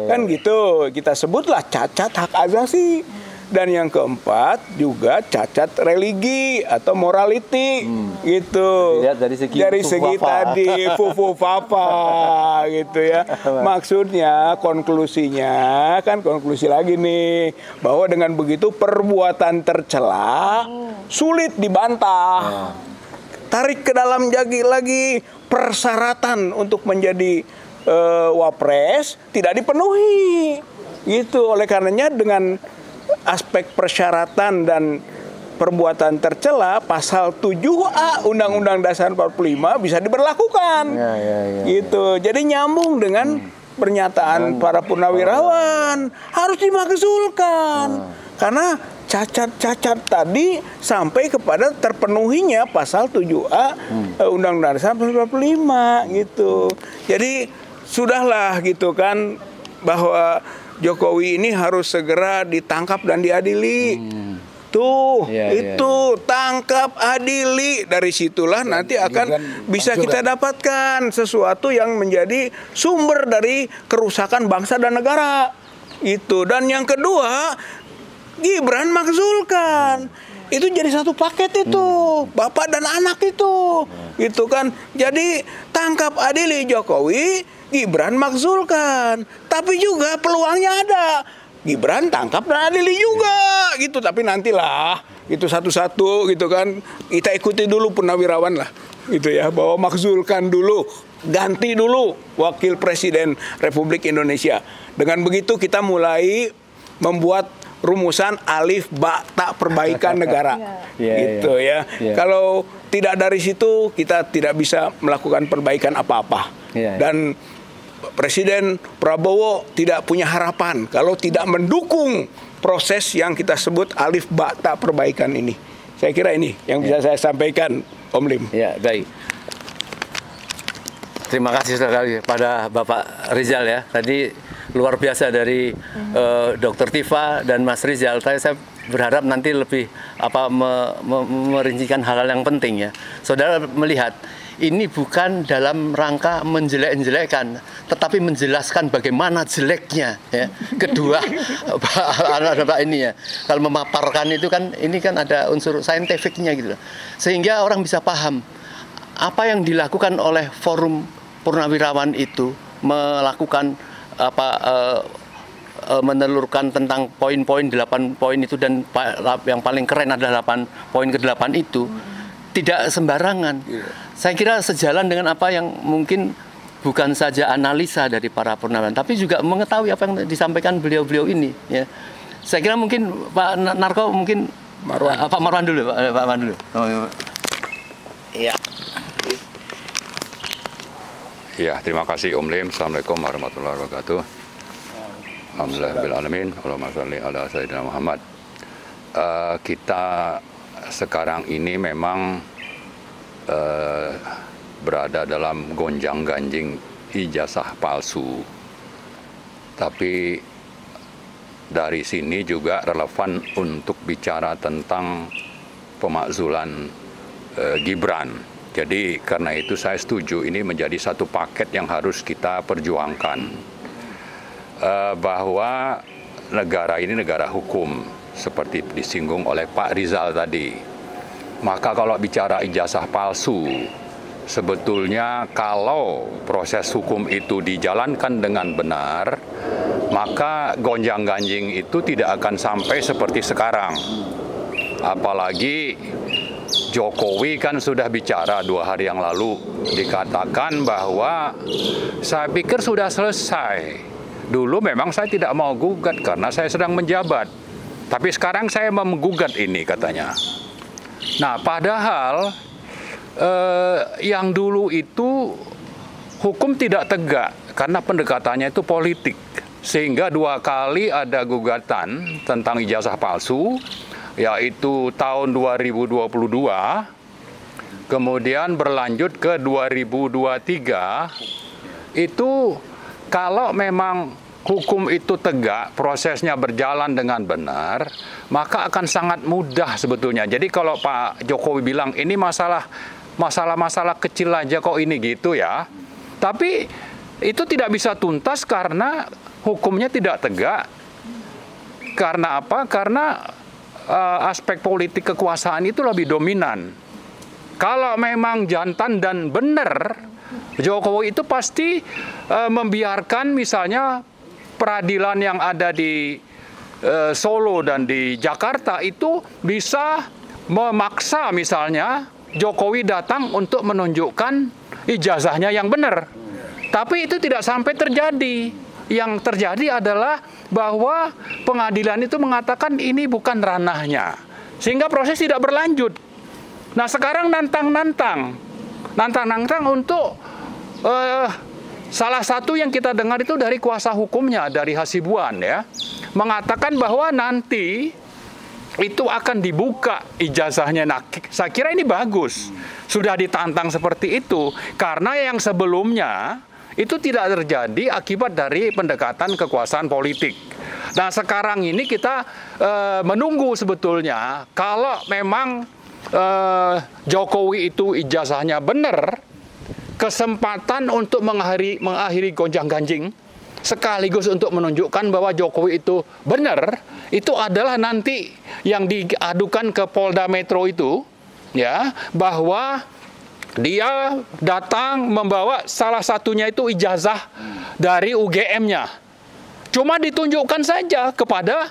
S2: Kan gitu. Kita sebutlah cacat hak asasi. Dan yang keempat juga cacat religi atau morality gitu. Dari segi tadi fufu papa gitu ya. Maksudnya konklusinya kan konklusi lagi nih, bahwa dengan begitu perbuatan tercela sulit dibantah. Tarik ke dalam lagi persyaratan untuk menjadi wapres tidak dipenuhi. Gitu. Oleh karenanya dengan aspek persyaratan dan perbuatan tercela, pasal 7A Undang-Undang Dasar 45 bisa diberlakukan. Gitu. Jadi nyambung dengan pernyataan para purnawirawan, harus dimakzulkan. Karena cacat-cacat tadi sampai kepada terpenuhinya pasal 7A Undang-Undang Dasar 45 gitu. Jadi sudahlah gitu kan, bahwa Jokowi ini harus segera ditangkap dan diadili. Itu tangkap, adili, dari situlah nanti akan bisa kita dapatkan sesuatu yang menjadi sumber dari kerusakan bangsa dan negara. Itu. Dan yang kedua, Gibran makzulkan. Itu jadi satu paket itu, bapak dan anak itu. Gitu kan. Jadi tangkap, adili Jokowi, Gibran makzulkan. Tapi juga peluangnya ada. Gibran tangkap dan adili juga gitu, tapi nantilah itu satu-satu gitu kan, kita ikuti dulu purnawirawan lah gitu ya, bahwa makzulkan dulu, ganti dulu wakil presiden Republik Indonesia. Dengan begitu kita mulai membuat rumusan alif ba ta perbaikan negara gitu ya. Kalau tidak dari situ kita tidak bisa melakukan perbaikan apa-apa. Dan Presiden Prabowo tidak punya harapan kalau tidak mendukung proses yang kita sebut alif ba ta perbaikan ini. Saya kira ini yang bisa saya sampaikan, Om Lim.
S5: Ya, baik. Terima kasih sekali pada Bapak Rizal ya. Tadi luar biasa dari Dr. Tifa dan Mas Rizal. Saya berharap nanti lebih merincikan hal-hal yang penting ya. Saudara melihat ini bukan dalam rangka menjelek-jelekan, tetapi menjelaskan bagaimana jeleknya ya. Kedua Pak ini ya. Kalau memaparkan itu kan ini kan ada unsur saintifiknya gitu. Sehingga orang bisa paham apa yang dilakukan oleh forum Purnawirawan itu melakukan menelurkan tentang poin-poin 8 poin itu, dan yang paling keren adalah 8 poin ke-8 itu tidak sembarangan. Saya kira sejalan dengan apa yang mungkin bukan saja analisa dari para purnawirawan, tapi juga mengetahui apa yang disampaikan beliau-beliau ini ya. Saya kira mungkin Pak Narko mungkin Pak Marwan dulu, Pak Marwan dulu. Iya.
S4: Ya, terima kasih Om Lim. Assalamualaikum warahmatullahi wabarakatuh. Alhamdulillahirrahmanirrahim. Allahumma sholli ala sayyidina Muhammad. Kita sekarang ini memang berada dalam gonjang-ganjing ijazah palsu. Tapi dari sini juga relevan untuk bicara tentang pemakzulan Gibran. Jadi karena itu saya setuju ini menjadi satu paket yang harus kita perjuangkan. Bahwa negara ini negara hukum, seperti disinggung oleh Pak Rizal tadi. Maka kalau bicara ijazah palsu, sebetulnya kalau proses hukum itu dijalankan dengan benar, maka gonjang-ganjing itu tidak akan sampai seperti sekarang. Apalagi Jokowi kan sudah bicara 2 hari yang lalu, dikatakan bahwa saya pikir sudah selesai. Dulu memang saya tidak mau gugat karena saya sedang menjabat. Tapi sekarang saya mau menggugat ini katanya. Nah, padahal yang dulu itu hukum tidak tegak karena pendekatannya itu politik. Sehingga 2 kali ada gugatan tentang ijazah palsu, yaitu tahun 2022, kemudian berlanjut ke 2023. Itu kalau memang hukum itu tegak, prosesnya berjalan dengan benar, maka akan sangat mudah sebetulnya. Jadi kalau Pak Jokowi bilang ini masalah kecil aja kok ini gitu ya, tapi itu tidak bisa tuntas karena hukumnya tidak tegak. Karena apa? Karena aspek politik kekuasaan itu lebih dominan. Kalau memang jantan dan benar, Jokowi itu pasti membiarkan misalnya peradilan yang ada di Solo dan di Jakarta itu bisa memaksa misalnya Jokowi datang untuk menunjukkan ijazahnya yang benar. Tapi itu tidak sampai terjadi. Yang terjadi adalah bahwa pengadilan itu mengatakan ini bukan ranahnya. Sehingga proses tidak berlanjut. Nah, sekarang nantang untuk salah satu yang kita dengar itu dari kuasa hukumnya, dari Hasibuan ya, mengatakan bahwa nanti itu akan dibuka ijazahnya. Nah, saya kira ini bagus. Sudah ditantang seperti itu karena yang sebelumnya itu tidak terjadi akibat dari pendekatan kekuasaan politik. Nah, sekarang ini kita menunggu sebetulnya kalau memang Jokowi itu ijazahnya benar, kesempatan untuk mengakhiri gonjang-ganjing sekaligus untuk menunjukkan bahwa Jokowi itu benar, itu adalah nanti yang diadukan ke Polda Metro itu, ya, bahwa dia datang membawa salah satunya itu ijazah dari UGM-nya. Cuma ditunjukkan saja kepada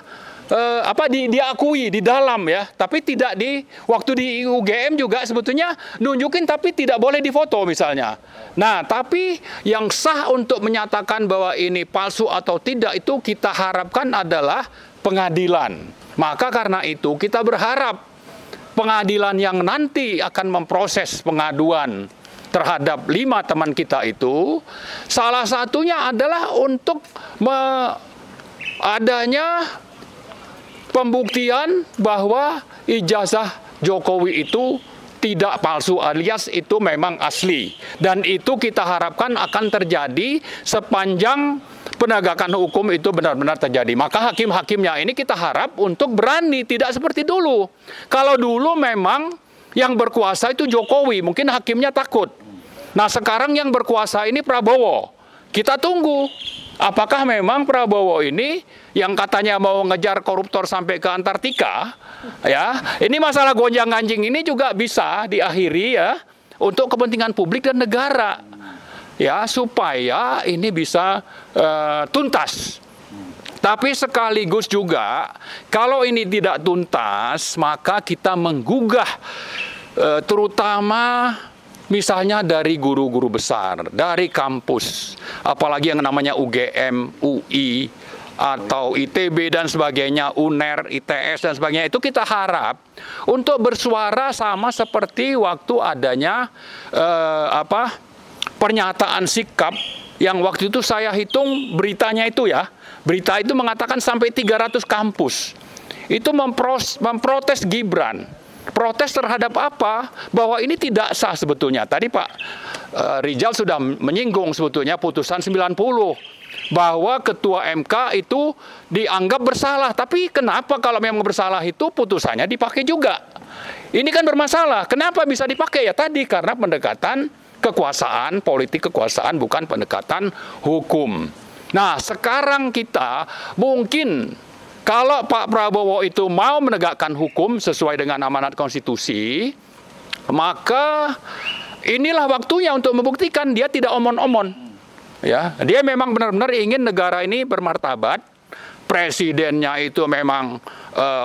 S4: diakui di dalam ya, tapi tidak di waktu di UGM juga sebetulnya nunjukin tapi tidak boleh difoto misalnya. Nah, tapi yang sah untuk menyatakan bahwa ini palsu atau tidak itu kita harapkan adalah pengadilan. Maka karena itu kita berharap pengadilan yang nanti akan memproses pengaduan terhadap 5 teman kita itu, salah satunya adalah untuk adanya pembuktian bahwa ijazah Jokowi itu tidak palsu, alias itu memang asli. Dan itu kita harapkan akan terjadi sepanjang penegakan hukum itu benar-benar terjadi. Maka hakim-hakimnya ini kita harap untuk berani, tidak seperti dulu. Kalau dulu memang yang berkuasa itu Jokowi, mungkin hakimnya takut. Nah sekarang yang berkuasa ini Prabowo. Kita tunggu. Apakah memang Prabowo ini yang katanya mau ngejar koruptor sampai ke Antartika, ya, ini masalah gonjang-ganjing ini juga bisa diakhiri ya untuk kepentingan publik dan negara, ya, supaya ini bisa tuntas. Tapi sekaligus juga kalau ini tidak tuntas, maka kita menggugah terutama misalnya dari guru-guru besar, dari kampus, apalagi yang namanya UGM, UI, atau ITB dan sebagainya, UNER, ITS dan sebagainya, itu kita harap untuk bersuara sama seperti waktu adanya pernyataan sikap yang waktu itu saya hitung beritanya itu ya, berita itu mengatakan sampai 300 kampus itu memprotes Gibran. Protes terhadap apa? Bahwa ini tidak sah sebetulnya. Tadi Pak Rijal sudah menyinggung sebetulnya putusan 90 bahwa ketua MK itu dianggap bersalah. Tapi kenapa kalau memang bersalah itu putusannya dipakai juga? Ini kan bermasalah. Kenapa bisa dipakai? Ya tadi karena pendekatan kekuasaan, politik kekuasaan, bukan pendekatan hukum. Nah sekarang kita mungkin kalau Pak Prabowo itu mau menegakkan hukum sesuai dengan amanat konstitusi, maka inilah waktunya untuk membuktikan dia tidak omon-omon. Ya, dia memang benar-benar ingin negara ini bermartabat, presidennya itu memang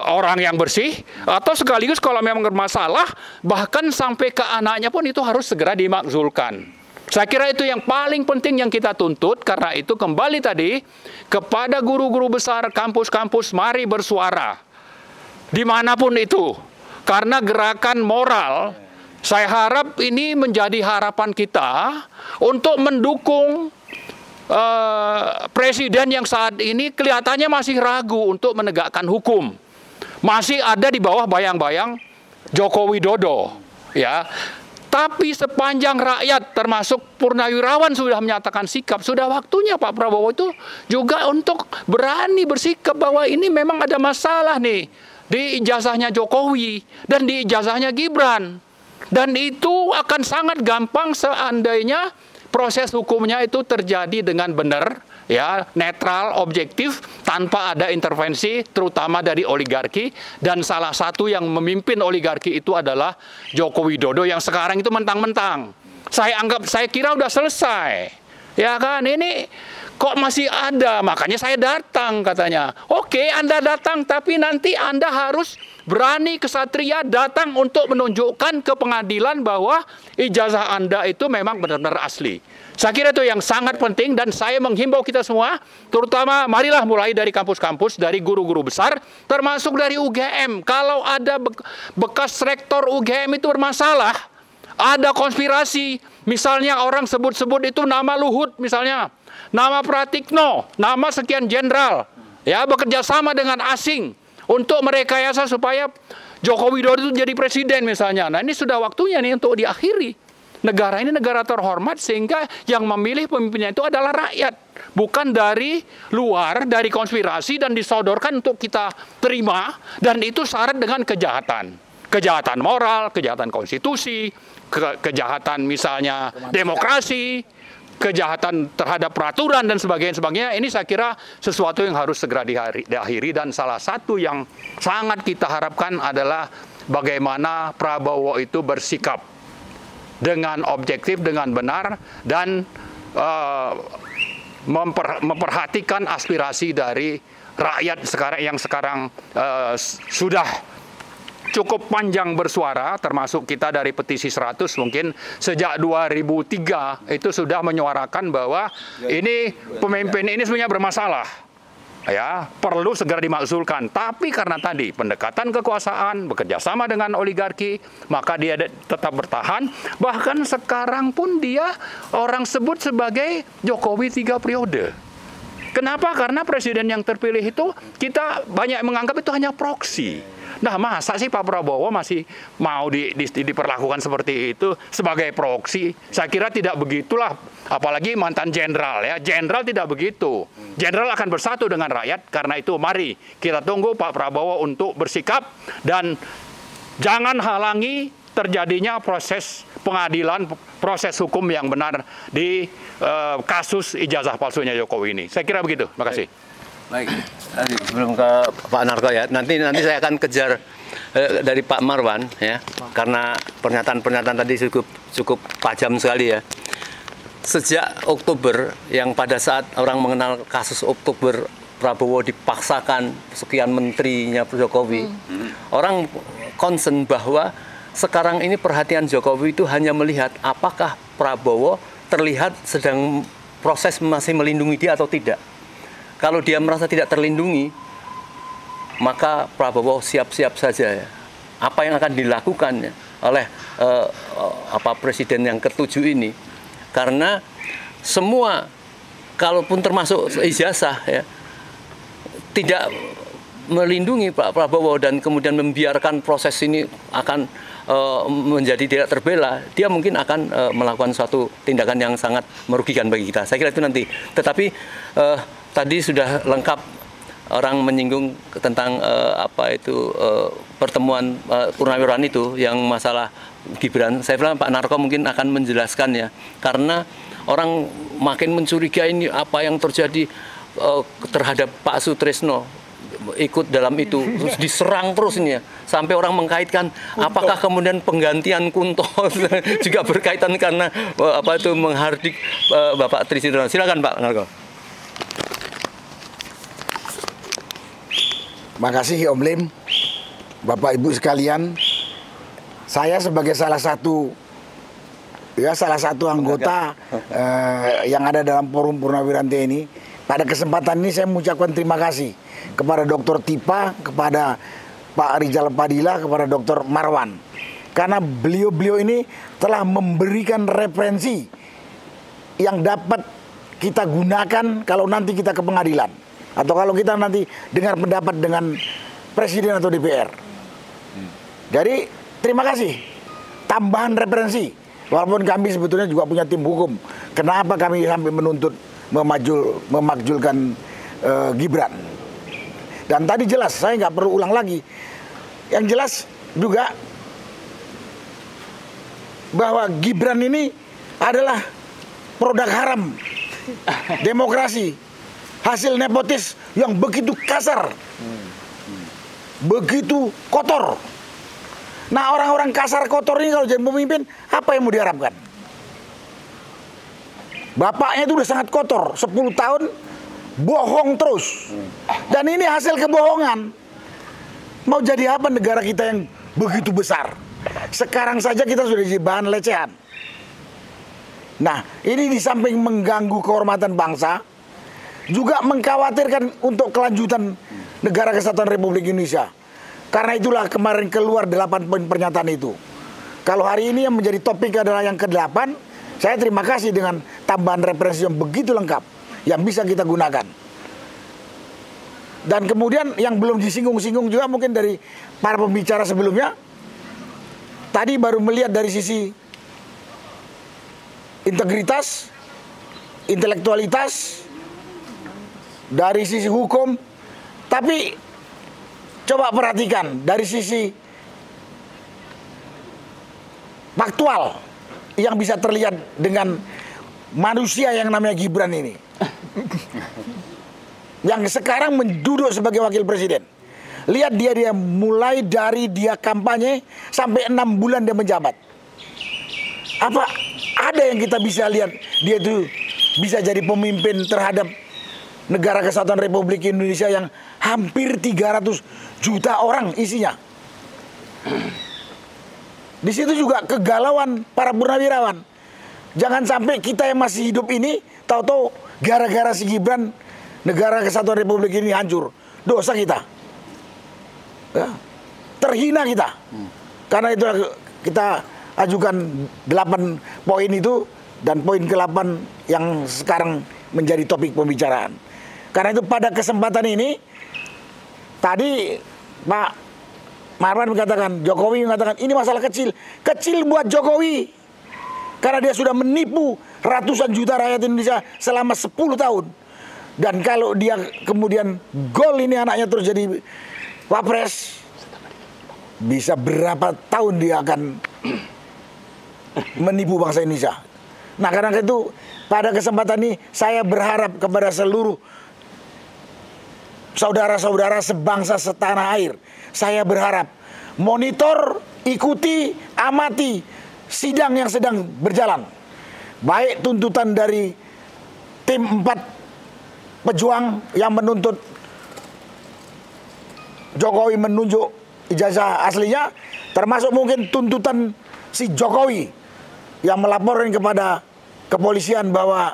S4: orang yang bersih, atau sekaligus kalau memang bermasalah, bahkan sampai ke anaknya pun itu harus segera dimakzulkan. Saya kira itu yang paling penting yang kita tuntut, karena itu kembali tadi kepada guru-guru besar, kampus-kampus, mari bersuara dimanapun itu. Karena gerakan moral, saya harap ini menjadi harapan kita untuk mendukung presiden yang saat ini kelihatannya masih ragu untuk menegakkan hukum. Masih ada di bawah bayang-bayang Joko Widodo, ya. Tapi sepanjang rakyat termasuk purnawirawan sudah menyatakan sikap, sudah waktunya Pak Prabowo itu juga untuk berani bersikap bahwa ini memang ada masalah nih di ijazahnya Jokowi dan di ijazahnya Gibran. Dan itu akan sangat gampang seandainya proses hukumnya itu terjadi dengan benar, ya, netral, objektif, tanpa ada intervensi, terutama dari oligarki. Dan salah satu yang memimpin oligarki itu adalah Joko Widodo yang sekarang itu mentang-mentang. Saya kira udah selesai, ya kan? Ini kok masih ada, makanya saya datang katanya. Oke, Anda datang, tapi nanti Anda harus berani kesatria datang untuk menunjukkan ke pengadilan bahwa ijazah Anda itu memang benar-benar asli. Saya kira itu yang sangat penting, dan saya menghimbau kita semua, terutama marilah mulai dari kampus-kampus, dari guru-guru besar, termasuk dari UGM. Kalau ada bekas rektor UGM itu bermasalah, ada konspirasi, misalnya orang sebut-sebut itu nama Luhut misalnya, nama Pratikno, nama sekian jenderal, ya, bekerja sama dengan asing untuk merekayasa supaya Joko Widodo itu jadi presiden misalnya. Nah ini sudah waktunya nih untuk diakhiri. Negara ini negara terhormat, sehingga yang memilih pemimpinnya itu adalah rakyat, bukan dari luar, dari konspirasi dan disodorkan untuk kita terima, dan itu syarat dengan kejahatan. Kejahatan moral, kejahatan konstitusi, kejahatan misalnya demokrasi, kejahatan terhadap peraturan dan sebagainya. Ini saya kira sesuatu yang harus segera diakhiri, dan salah satu yang sangat kita harapkan adalah bagaimana Prabowo itu bersikap dengan objektif, dengan benar, dan memperhatikan aspirasi dari rakyat yang sekarang sudah cukup panjang bersuara, termasuk kita dari petisi 100 mungkin sejak 2003 itu sudah menyuarakan bahwa ini pemimpin ini sebenarnya bermasalah. Ya, perlu segera dimakzulkan. Tapi karena tadi pendekatan kekuasaan, bekerja sama dengan oligarki, maka dia tetap bertahan. Bahkan sekarang pun dia orang sebut sebagai Jokowi 3 periode. Kenapa? Karena presiden yang terpilih itu kita banyak menganggap itu hanya proksi. Nah, masa sih Pak Prabowo masih mau diperlakukan seperti itu sebagai proksi? Saya kira tidak begitulah. Apalagi mantan jenderal ya. Jenderal tidak begitu. Jenderal akan bersatu dengan rakyat. Karena itu mari kita tunggu Pak Prabowo untuk bersikap dan jangan halangi terjadinya proses pengadilan, proses hukum yang benar di kasus ijazah palsunya Jokowi ini. Saya kira begitu. Terima kasih.
S5: Baik, sebelum ke Pak Narko ya, nanti saya akan kejar dari Pak Marwan ya, karena pernyataan tadi cukup tajam sekali ya. Sejak Oktober, yang pada saat orang mengenal kasus Oktober Prabowo dipaksakan sekian menterinya Jokowi, orang concern bahwa sekarang ini perhatian Jokowi itu hanya melihat apakah Prabowo terlihat sedang proses masih melindungi dia atau tidak. Kalau dia merasa tidak terlindungi, maka Prabowo siap-siap saja ya. Apa yang akan dilakukan ya, oleh Presiden yang ke-7 ini. Karena semua, kalaupun termasuk ijazah ya, tidak melindungi Pak Prabowo dan kemudian membiarkan proses ini akan menjadi tidak terbela, dia mungkin akan melakukan suatu tindakan yang sangat merugikan bagi kita. Saya kira itu nanti. Tetapi tadi sudah lengkap orang menyinggung tentang pertemuan purnawirawan itu yang masalah Gibran. Saya bilang Pak Narko mungkin akan menjelaskan ya, karena orang makin mencurigai ini apa yang terjadi terhadap Pak Sutrisno ikut dalam itu, terus diserang terus ini ya, sampai orang mengkaitkan apakah kemudian penggantian Kunto juga berkaitan karena menghardik Bapak Trisno. Silakan Pak Narko.
S3: Makasih Om Lim, Bapak Ibu sekalian. Saya sebagai salah satu anggota yang ada dalam forum Purnawirawan TNI, pada kesempatan ini saya mengucapkan terima kasih kepada Dr. Tipa, kepada Pak Rizal Padilla, kepada Dr. Marwan, karena beliau-beliau ini telah memberikan referensi yang dapat kita gunakan kalau nanti kita ke pengadilan, atau kalau kita nanti dengar pendapat dengan Presiden atau DPR. Jadi terima kasih, tambahan referensi. Walaupun kami sebetulnya juga punya tim hukum, kenapa kami sampai menuntut memakjulkan Gibran. Dan tadi jelas, saya nggak perlu ulang lagi. Yang jelas juga bahwa Gibran ini adalah produk haram demokrasi, hasil nepotis yang begitu kasar, begitu kotor. Nah, orang-orang kasar kotor ini kalau jadi pemimpin, apa yang mau diharapkan? Bapaknya itu udah sangat kotor, 10 tahun bohong terus. Dan ini hasil kebohongan. Mau jadi apa negara kita yang begitu besar? Sekarang saja kita sudah jadi bahan lecehan. Nah, ini di samping mengganggu kehormatan bangsa, juga mengkhawatirkan untuk kelanjutan negara kesatuan Republik Indonesia. Karena itulah kemarin keluar 8 poin pernyataan itu. Kalau hari ini yang menjadi topik adalah yang ke-8, saya terima kasih dengan tambahan referensi yang begitu lengkap yang bisa kita gunakan. Dan kemudian yang belum disinggung-singgung juga mungkin dari para pembicara sebelumnya, tadi baru melihat dari sisi integritas, intelektualitas, dari sisi hukum, tapi coba perhatikan dari sisi faktual yang bisa terlihat dengan manusia yang namanya Gibran ini, yang sekarang menduduk sebagai wakil presiden. Lihat dia mulai dari dia kampanye sampai 6 bulan dia menjabat. Apa ada yang kita bisa lihat dia itu bisa jadi pemimpin terhadap negara kesatuan Republik Indonesia yang hampir 300 juta orang isinya. Di situ juga kegalauan para purnawirawan. Jangan sampai kita yang masih hidup ini tahu-tahu gara-gara si Gibran negara kesatuan Republik ini hancur. Dosa kita. Ya. Terhina kita. Karena itu kita ajukan 8 poin itu, dan poin ke-8 yang sekarang menjadi topik pembicaraan. Karena itu pada kesempatan ini tadi Pak Marwan mengatakan, Jokowi mengatakan ini masalah kecil. Kecil buat Jokowi. Karena dia sudah menipu ratusan juta rakyat Indonesia selama 10 tahun. Dan kalau dia kemudian gol ini anaknya terus jadi wapres, bisa berapa tahun dia akan menipu bangsa Indonesia. Nah, karena itu pada kesempatan ini saya berharap kepada seluruh saudara-saudara sebangsa setanah air. Saya berharap monitor, ikuti, amati sidang yang sedang berjalan. Baik tuntutan dari tim 4 pejuang yang menuntut Jokowi menunjuk ijazah aslinya, termasuk mungkin tuntutan si Jokowi yang melaporkan kepada kepolisian bahwa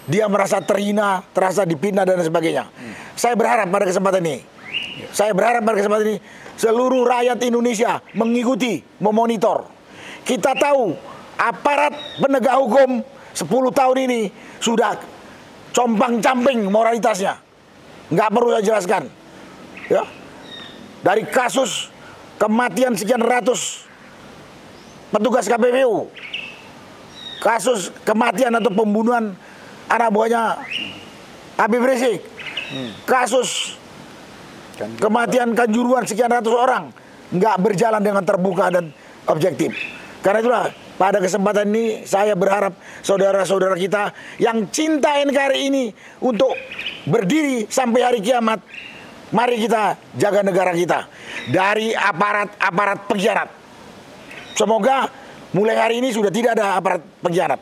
S3: dia merasa terhina, terasa dipitnah dan sebagainya. Saya berharap pada kesempatan ini, seluruh rakyat Indonesia mengikuti, memonitor. Kita tahu aparat penegak hukum 10 tahun ini sudah compang-camping moralitasnya. Nggak perlu saya jelaskan. Ya. Dari kasus kematian sekian ratus petugas KPPU, kasus kematian atau pembunuhan anak buahnya Habib Rizik, kasus kematian Kanjuruhan sekian ratus orang, nggak berjalan dengan terbuka dan objektif. Karena itulah pada kesempatan ini saya berharap saudara-saudara kita yang cinta NKRI ini untuk berdiri sampai hari kiamat. Mari kita jaga negara kita dari aparat-aparat pengkhianat. Semoga mulai hari ini sudah tidak ada aparat pengkhianat.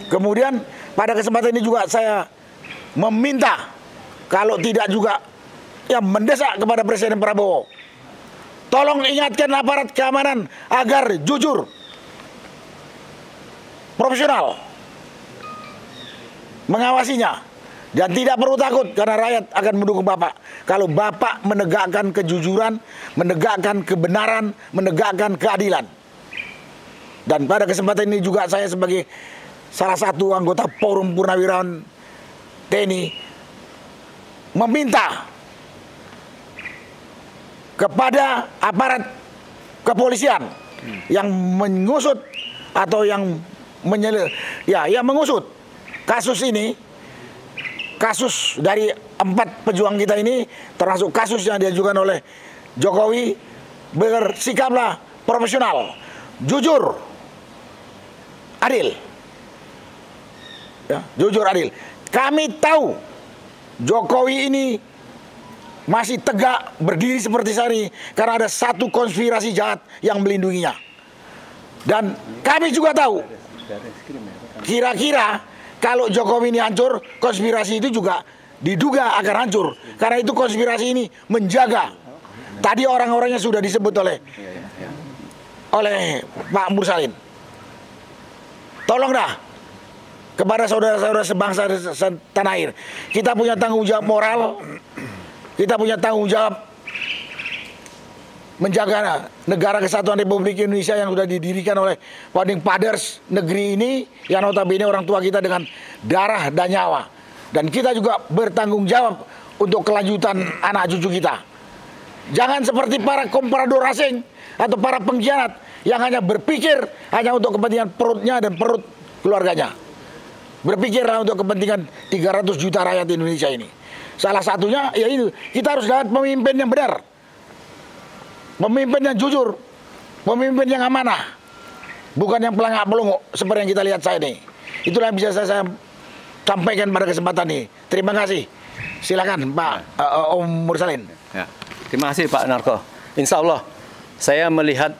S3: Kemudian pada kesempatan ini juga saya meminta, kalau tidak juga yang mendesak kepada Presiden Prabowo, tolong ingatkan aparat keamanan agar jujur, profesional, mengawasinya. Dan tidak perlu takut karena rakyat akan mendukung Bapak. Kalau Bapak menegakkan kejujuran, menegakkan kebenaran, menegakkan keadilan. Dan pada kesempatan ini juga saya sebagai salah satu anggota Forum Purnawirawan TNI meminta kepada aparat kepolisian yang mengusut atau yang mengusut kasus ini, kasus dari 4 pejuang kita ini, termasuk kasus yang diajukan oleh Jokowi, bersikaplah profesional, jujur, adil. Ya, jujur, adil. Kami tahu Jokowi ini masih tegak berdiri seperti sari karena ada satu konspirasi jahat yang melindunginya. Dan kami juga tahu, kira-kira kalau Jokowi ini hancur, konspirasi itu juga diduga akan hancur. Karena itu konspirasi ini menjaga. Tadi orang-orangnya sudah disebut oleh Pak Mursalin. Tolong dah kepada saudara-saudara sebangsa tanah air. Kita punya tanggung jawab moral. Kita punya tanggung jawab menjaga negara kesatuan Republik Indonesia yang sudah didirikan oleh Founding Fathers negeri ini, yang notabene orang tua kita dengan darah dan nyawa. Dan kita juga bertanggung jawab untuk kelanjutan anak cucu kita. Jangan seperti para komprador asing atau para pengkhianat yang hanya berpikir hanya untuk kepentingan perutnya dan perut keluarganya. Berpikirlah untuk kepentingan 300 juta rakyat Indonesia ini. Salah satunya ya itu, kita harus dapat pemimpin yang benar, pemimpin yang jujur, pemimpin yang amanah, bukan yang pelangak-pelunguk seperti yang kita lihat saat ini. Itulah yang bisa saya sampaikan pada kesempatan ini. Terima kasih. Silakan Pak Om Mursalin.
S5: Ya. Terima kasih Pak Narko. Insya Allah saya melihat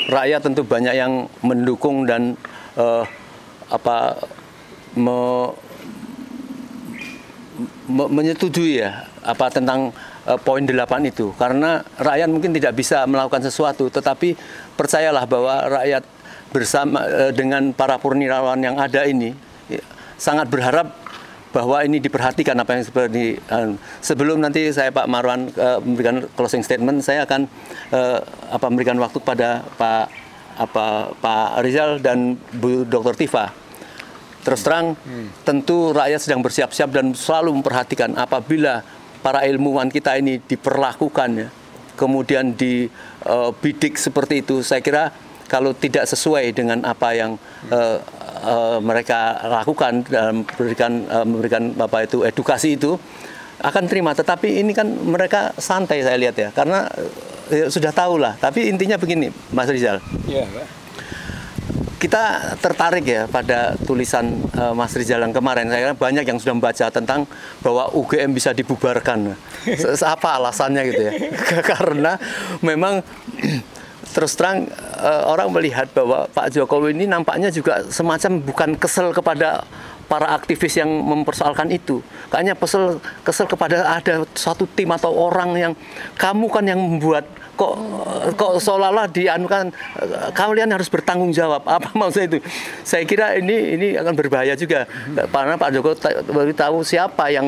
S5: rakyat tentu banyak yang mendukung dan menyetujui ya tentang poin 8 itu, karena rakyat mungkin tidak bisa melakukan sesuatu, tetapi percayalah bahwa rakyat bersama dengan para purnawirawan yang ada ini sangat berharap bahwa ini diperhatikan apa yang seperti sebelum nanti saya Pak Marwan memberikan closing statement, saya akan memberikan waktu kepada Pak Rizal dan Bu Dr. Tifa. Terus terang, tentu rakyat sedang bersiap-siap dan selalu memperhatikan apabila para ilmuwan kita ini diperlakukan ya, kemudian dibidik seperti itu, saya kira kalau tidak sesuai dengan apa yang mereka lakukan dalam memberikan apa itu edukasi itu, akan terima. Tetapi ini kan mereka santai, saya lihat ya, karena sudah tahu lah. Tapi intinya begini, Mas Rizal.
S2: Ya,
S5: kita tertarik ya pada tulisan Mas Rizal yang kemarin. Saya kira banyak yang sudah membaca tentang bahwa UGM bisa dibubarkan. Apa alasannya gitu ya? Karena memang terus terang orang melihat bahwa Pak Jokowi ini nampaknya juga semacam bukan kesel kepada para aktivis yang mempersoalkan itu. Kayaknya kesel kepada ada suatu tim atau orang yang kamu kan yang membuat kok seolah-olah dianukan kalian harus bertanggung jawab. Apa maksudnya itu? Saya kira ini akan berbahaya juga karena Pak Jokowi tahu siapa yang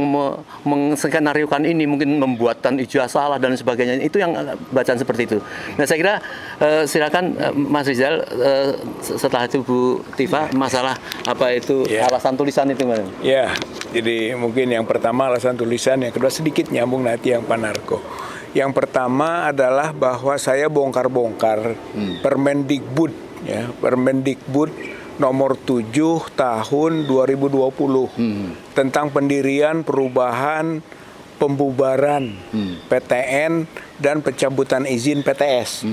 S5: menskenariokan ini, mungkin membuatkan ijazah salah dan sebagainya. Itu yang bacaan seperti itu. Nah, saya kira silakan Mas Rizal, setelah itu Bu Tifa, masalah apa itu alasan tulisan itu, Mas.
S2: Ya, jadi mungkin yang pertama alasan tulisan, yang kedua sedikit nyambung nanti yang Pak Narko. Yang pertama adalah bahwa saya bongkar-bongkar Permendikbud, ya, Permendikbud nomor 7 tahun 2020 tentang pendirian, perubahan, pembubaran PTN dan pencabutan izin PTS.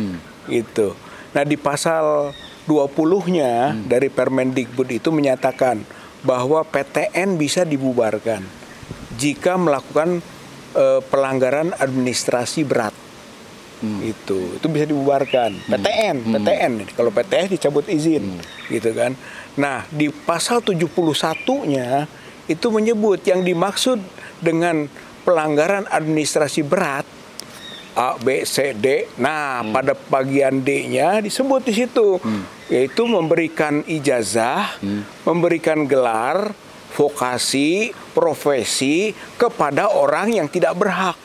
S2: Gitu. Nah, di pasal 20-nya dari Permendikbud itu menyatakan bahwa PTN bisa dibubarkan jika melakukan pelanggaran administrasi berat. Itu bisa dibubarkan. PTN. Kalau PTS dicabut izin, gitu kan. Nah, di pasal 71-nya itu menyebut yang dimaksud dengan pelanggaran administrasi berat A, B, C, D. Nah, pada bagian D-nya disebut di situ, yaitu memberikan ijazah, memberikan gelar, vokasi, profesi kepada orang yang tidak berhak.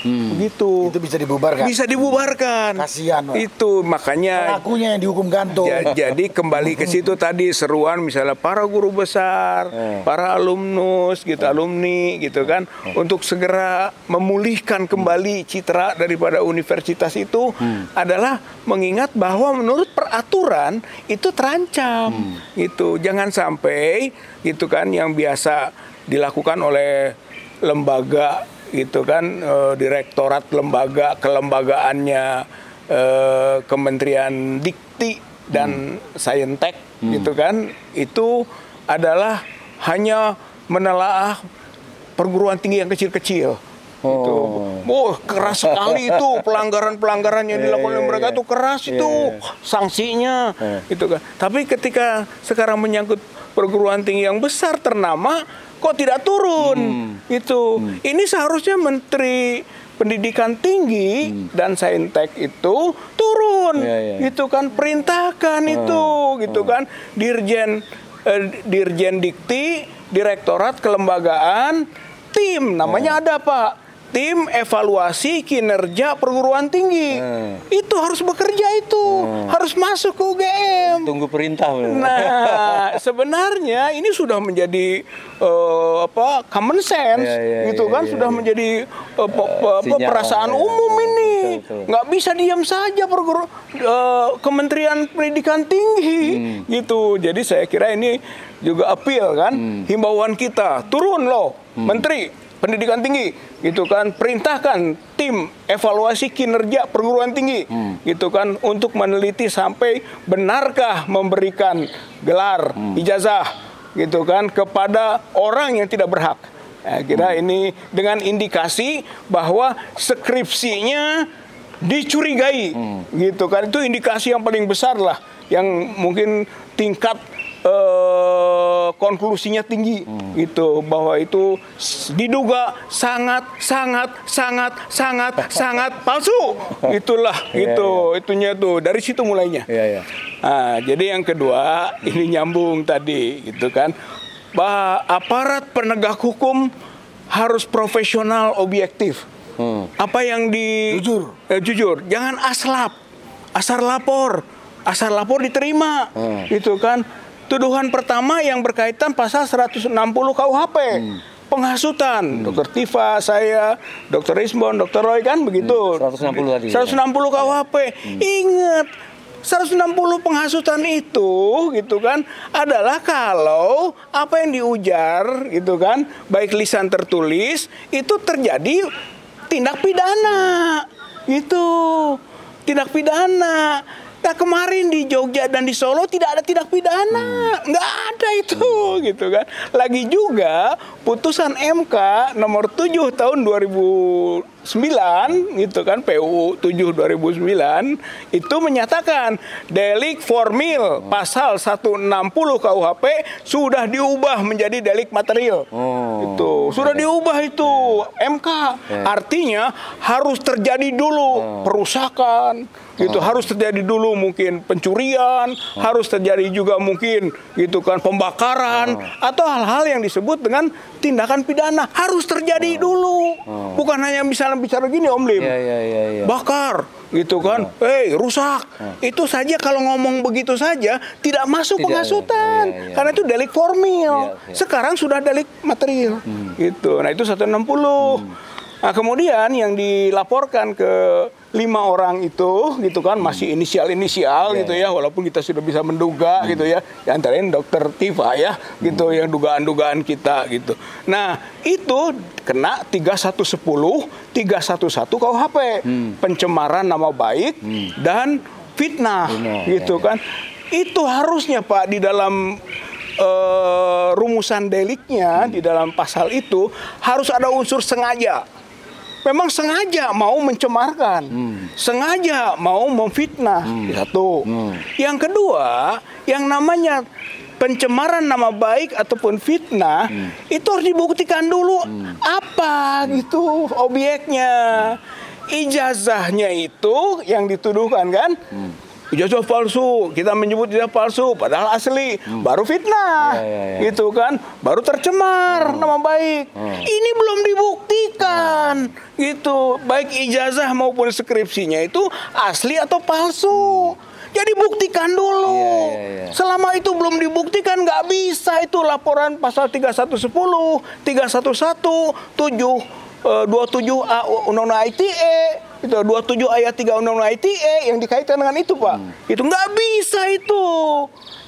S2: Begitu.
S3: Itu bisa dibubarkan.
S2: Bisa dibubarkan.
S3: Kasihan, Pak.
S2: Itu makanya
S3: pelakunya yang dihukum gantung.
S2: Jadi kembali ke situ tadi seruan misalnya para guru besar, para alumnus gitu, alumni gitu kan, untuk segera memulihkan kembali citra daripada universitas itu adalah mengingat bahwa menurut peraturan itu terancam. Gitu. Jangan sampai gitu kan yang biasa dilakukan oleh lembaga gitu kan, direktorat lembaga kelembagaannya Kementerian Dikti dan Saintek gitu kan, itu adalah hanya menelaah perguruan tinggi yang kecil-kecil. Gitu. Keras sekali itu pelanggaran-pelanggaran yang dilakukan oleh mereka itu keras itu sanksinya gitu kan. Tapi ketika sekarang menyangkut perguruan tinggi yang besar ternama kok tidak turun gitu. Ini seharusnya Menteri Pendidikan Tinggi dan Saintek itu turun gitu kan, perintahkan itu gitu kan, Dirjen Dikti, Direktorat Kelembagaan, tim namanya ada Pak, tim evaluasi kinerja perguruan tinggi. Itu harus bekerja itu, harus masuk ke UGM.
S5: Tunggu perintah.
S2: Nah, sebenarnya ini sudah menjadi common sense, gitu kan, sudah menjadi perasaan umum ini. Nggak bisa diam saja Kementerian Pendidikan Tinggi, gitu. Jadi saya kira ini juga appeal kan, himbauan kita, turun loh, Menteri Pendidikan Tinggi, gitu kan, perintahkan tim evaluasi kinerja perguruan tinggi, gitu kan, untuk meneliti sampai benarkah memberikan gelar ijazah, gitu kan, kepada orang yang tidak berhak. Kira ini dengan indikasi bahwa skripsinya dicurigai, gitu kan, itu indikasi yang paling besar lah, yang mungkin tingkat konklusinya tinggi, gitu, bahwa itu diduga sangat palsu, itulah itunya tuh, dari situ mulainya. Nah, jadi yang kedua ini nyambung tadi, gitu kan, bahwa aparat penegak hukum harus profesional, objektif. Apa yang jujur, jangan asal lapor diterima, gitu kan. Tuduhan pertama yang berkaitan pasal 160 KUHP penghasutan. Dokter Tifa, saya, Dokter Rismond, Dokter Roy kan begitu.
S6: 160 tadi.
S2: 160 KUHP. Ingat, 160 penghasutan itu gitu kan adalah kalau apa yang diujar gitu kan, baik lisan tertulis itu terjadi tindak pidana. Gitu. Tindak pidana. Nah, kemarin di Jogja dan di Solo tidak ada tindak pidana, nggak ada itu, gitu kan. Lagi juga putusan MK nomor 7 tahun 2009, gitu kan, PUU 7 2009 itu menyatakan delik formil pasal 160 KUHP sudah diubah menjadi delik material. Itu sudah diubah itu MK. Artinya harus terjadi dulu perusakan. Gitu harus terjadi dulu mungkin pencurian, harus terjadi juga mungkin gitu kan pembakaran atau hal-hal yang disebut dengan tindakan pidana harus terjadi dulu. Bukan hanya misalnya bicara gini Om Lim. Bakar gitu kan. Rusak. Itu saja kalau ngomong begitu saja tidak masuk penghasutan. Karena itu delik formil. Sekarang sudah delik material. Gitu. Nah, itu 160. Nah, kemudian yang dilaporkan ke 5 orang itu gitu kan masih inisial gitu ya, walaupun kita sudah bisa menduga gitu ya, antara lain Dokter Tifa ya gitu yang dugaan-dugaan kita gitu. Nah, itu kena 3110, 311 KUHP, pencemaran nama baik dan fitnah gitu kan. Itu harusnya Pak di dalam rumusan deliknya di dalam pasal itu harus ada unsur sengaja. Memang sengaja mau mencemarkan, sengaja mau memfitnah, satu. Yang kedua, yang namanya pencemaran nama baik ataupun fitnah itu harus dibuktikan dulu apa gitu objeknya. Ijazahnya itu yang dituduhkan kan? Ijazah palsu, kita menyebut ijazah palsu padahal asli, baru fitnah, gitu kan, baru tercemar nama baik. Ini belum dibuktikan, gitu, baik ijazah maupun skripsinya itu asli atau palsu. Jadi buktikan dulu. Selama itu belum dibuktikan nggak bisa itu laporan pasal 3110, 311, 27A Undang-Undang ITE. Itu 27 ayat 3 Undang-Undang ITE yang dikaitkan dengan itu Pak. Itu nggak bisa itu.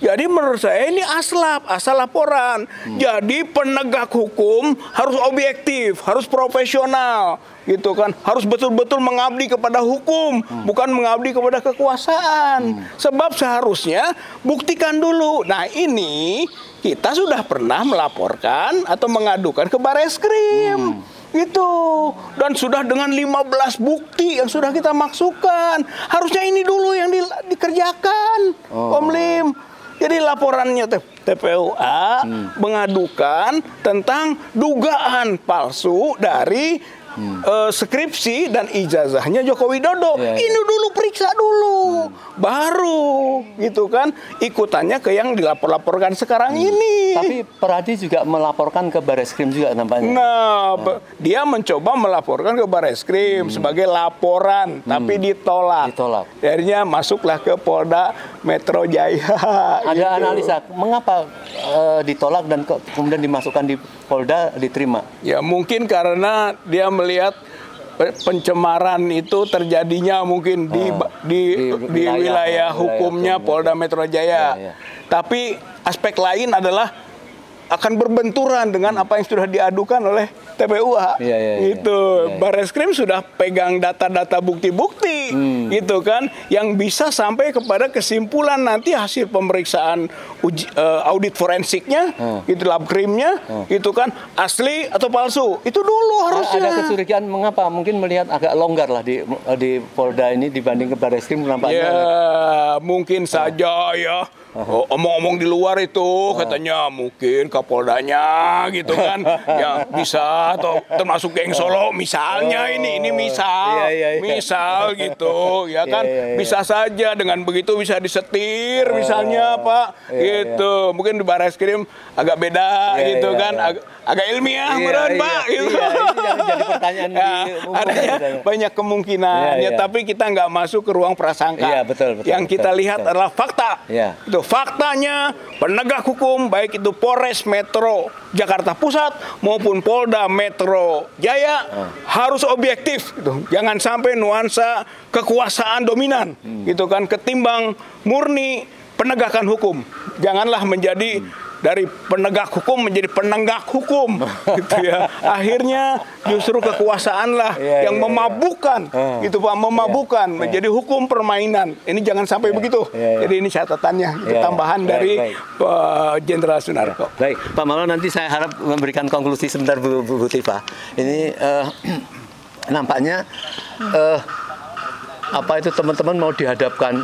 S2: Jadi menurut saya ini asal laporan. Jadi penegak hukum harus objektif, harus profesional, gitu kan. Harus betul-betul mengabdi kepada hukum, bukan mengabdi kepada kekuasaan. Sebab seharusnya buktikan dulu. Nah, ini kita sudah pernah melaporkan atau mengadukan ke Bareskrim. Gitu. Dan sudah dengan 15 bukti yang sudah kita masukkan. Harusnya ini dulu yang dikerjakan, Om Lim. Jadi laporannya TPUA mengadukan tentang dugaan palsu dari skripsi dan ijazahnya Joko Widodo. Ini dulu periksa dulu, baru gitu kan ikutannya ke yang dilapor-laporkan sekarang ini.
S6: Tapi Peradi juga melaporkan ke Bareskrim juga nampaknya.
S2: Nah, dia mencoba melaporkan ke Bareskrim sebagai laporan, tapi ditolak. Akhirnya masuklah ke Polda Metro Jaya.
S6: Ada analisa mengapa ditolak dan kemudian dimasukkan di Polda diterima?
S2: Ya mungkin karena dia melihat pencemaran itu terjadinya mungkin di wilayah hukumnya Polda Metro Jaya. Tapi aspek lain adalah akan berbenturan dengan apa yang sudah diadukan oleh TPUA. Bareskrim sudah pegang data-data bukti-bukti gitu kan yang bisa sampai kepada kesimpulan nanti hasil pemeriksaan audit forensiknya gitu, lab krimnya gitu kan asli atau palsu. Itu dulu harusnya.
S6: Ada kecurigaan mengapa? Mungkin melihat agak longgar lah di Polda ini dibanding ke Bareskrim nampaknya.
S2: Ya, mungkin saja ya. Omong-omong di luar itu katanya mungkin Kapoldanya gitu kan ya bisa atau termasuk geng Solo misalnya ini misal misal gitu ya kan bisa saja dengan begitu bisa disetir misalnya Pak gitu mungkin di Barreskrim agak beda gitu kan agak ilmiah meren Pak gitu.
S6: Ini jadi pertanyaan
S2: banyak kemungkinan tapi kita nggak masuk ke ruang prasangka.
S6: Betul,
S2: yang kita lihat adalah fakta. Itu faktanya penegak hukum baik itu Polres Metro Jakarta Pusat maupun Polda Metro Jaya harus objektif gitu. Jangan sampai nuansa kekuasaan dominan gitu kan ketimbang murni penegakan hukum. Janganlah menjadi dari penegak hukum menjadi penenggak hukum gitu ya. Akhirnya justru kekuasaanlah yang memabukkan gitu Pak, memabukkan menjadi hukum permainan. Ini jangan sampai begitu. Jadi ini catatannya itu tambahan dari Jenderal Sunarko.
S6: Baik, Pak Maulana, nanti saya harap memberikan konklusi sebentar Bu Tifa. Ini nampaknya apa itu teman-teman mau dihadapkan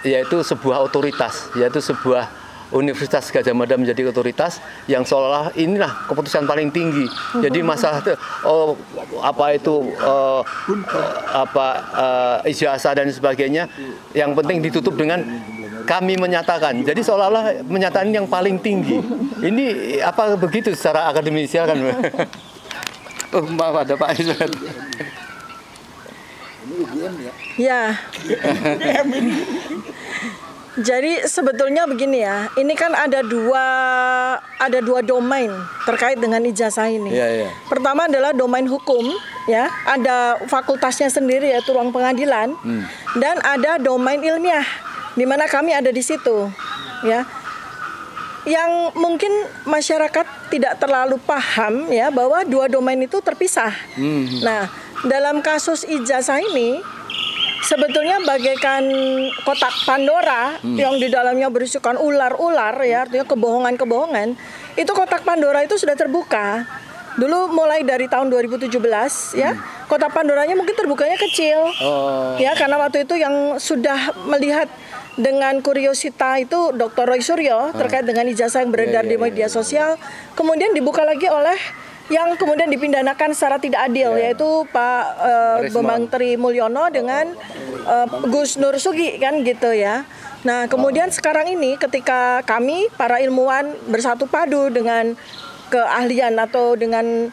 S6: yaitu sebuah otoritas, yaitu sebuah Universitas Gadjah Mada menjadi otoritas yang seolah-olah inilah keputusan paling tinggi. Jadi masalah ijazah dan sebagainya yang penting ditutup dengan kami menyatakan. Jadi seolah-olah menyatakan yang paling tinggi. Ini apa begitu secara akademisial kan? Maaf ada Pak Ismet.
S1: Ya. Jadi sebetulnya begini ya, ini kan ada dua domain terkait dengan ijazah ini. Pertama adalah domain hukum, ya, ada fakultasnya sendiri yaitu ruang pengadilan, dan ada domain ilmiah, di mana kami ada di situ, ya. Yang mungkin masyarakat tidak terlalu paham ya bahwa dua domain itu terpisah. Nah, dalam kasus ijazah ini sebetulnya bagaikan kotak Pandora yang di dalamnya berisikan ular-ular ya, artinya kebohongan-kebohongan. Itu kotak Pandora itu sudah terbuka. Dulu mulai dari tahun 2017 ya, kotak Pandoranya mungkin terbukanya kecil. Ya, karena waktu itu yang sudah melihat dengan kuriosita itu Dr. Roy Suryo terkait dengan ijazah yang beredar di media sosial, kemudian dibuka lagi oleh yang kemudian dipidanakan secara tidak adil, yaitu Pak Bambang Tri Mulyono dengan Gus Nur Sugi kan gitu ya. Nah kemudian sekarang ini ketika kami para ilmuwan bersatu padu dengan keahlian atau dengan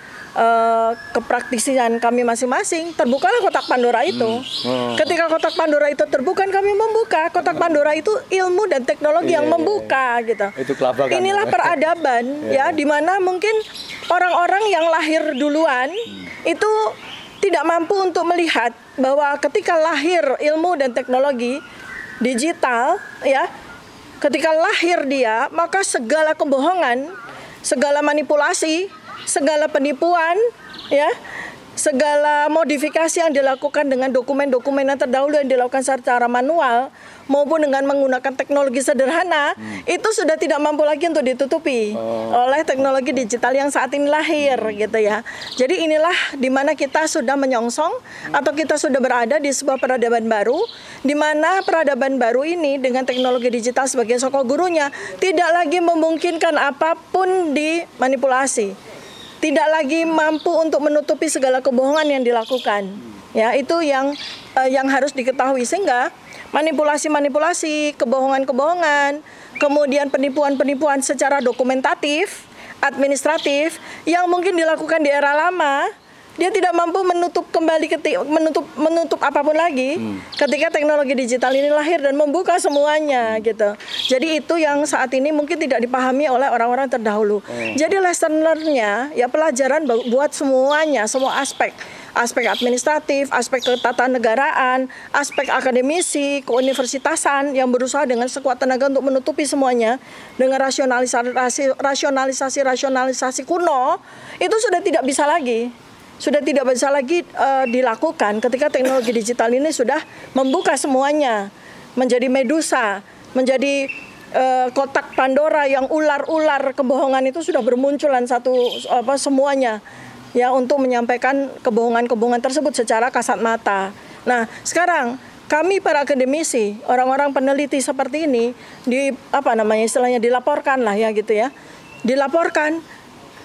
S1: kepraktisian kami masing-masing, terbukalah kotak Pandora itu. Ketika kotak Pandora itu terbuka, kami membuka kotak Pandora itu ilmu dan teknologi yang membuka gitu. Inilah peradaban ya, di mana mungkin orang-orang yang lahir duluan itu tidak mampu untuk melihat bahwa ketika lahir ilmu dan teknologi digital ya, ketika lahir dia, maka segala kebohongan, segala manipulasi, segala penipuan, ya, segala modifikasi yang dilakukan dengan dokumen-dokumen yang terdahulu yang dilakukan secara manual maupun dengan menggunakan teknologi sederhana, itu sudah tidak mampu lagi untuk ditutupi oleh teknologi digital yang saat ini lahir, gitu ya. Jadi inilah di mana kita sudah menyongsong atau kita sudah berada di sebuah peradaban baru, di mana peradaban baru ini dengan teknologi digital sebagai sokol gurunya tidak lagi memungkinkan apapun dimanipulasi. Tidak lagi mampu untuk menutupi segala kebohongan yang dilakukan. Ya, itu yang harus diketahui, sehingga manipulasi-manipulasi, kebohongan-kebohongan, kemudian penipuan-penipuan secara dokumentatif, administratif yang mungkin dilakukan di era lama, dia tidak mampu menutup kembali menutup apapun lagi ketika teknologi digital ini lahir dan membuka semuanya gitu. Jadi itu yang saat ini mungkin tidak dipahami oleh orang-orang terdahulu. Jadi lesson learn-nya ya pelajaran buat semuanya, semua aspek administratif, aspek ketatanegaraan, aspek akademisi, keuniversitasan yang berusaha dengan sekuat tenaga untuk menutupi semuanya dengan rasionalisasi kuno, itu sudah tidak bisa lagi. Dilakukan ketika teknologi digital ini sudah membuka semuanya, menjadi medusa, menjadi kotak Pandora yang ular-ular kebohongan itu sudah bermunculan semuanya ya untuk menyampaikan kebohongan-kebohongan tersebut secara kasat mata. Nah, sekarang kami para akademisi, orang-orang peneliti seperti ini istilahnya dilaporkan lah ya gitu ya. Dilaporkan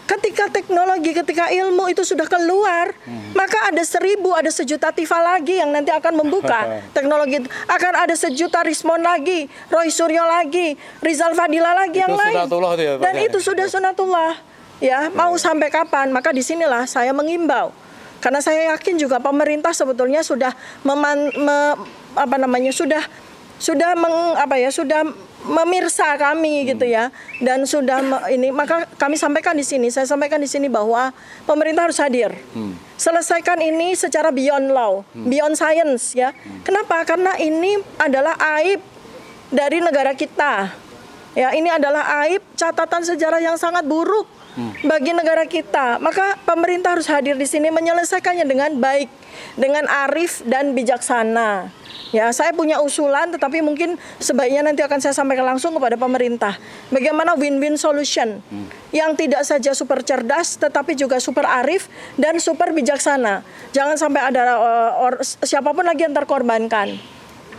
S1: ketika teknologi, ketika ilmu itu sudah keluar, maka ada 1000, ada 1.000.000 Tifa lagi yang nanti akan membuka teknologi. Akan ada 1.000.000 Rismon lagi, Roy Suryo lagi, Rizal Fadila lagi, yang lain. Dan itu sudah sunatullah. Ya, mau sampai kapan? Maka disinilah saya mengimbau. Karena saya yakin juga pemerintah sebetulnya sudah sudah memirsa kami gitu ya, dan sudah ini, maka kami sampaikan di sini, saya sampaikan di sini bahwa pemerintah harus hadir, selesaikan ini secara beyond law, beyond science ya. Kenapa? Karena ini adalah aib dari negara kita, ya, ini adalah aib, catatan sejarah yang sangat buruk bagi negara kita. Maka pemerintah harus hadir di sini menyelesaikannya dengan baik, dengan arif dan bijaksana. Ya, saya punya usulan, tetapi mungkin sebaiknya nanti akan saya sampaikan langsung kepada pemerintah. Bagaimana win-win solution yang tidak saja super cerdas, tetapi juga super arif dan super bijaksana. Jangan sampai ada siapapun lagi yang terkorbankan.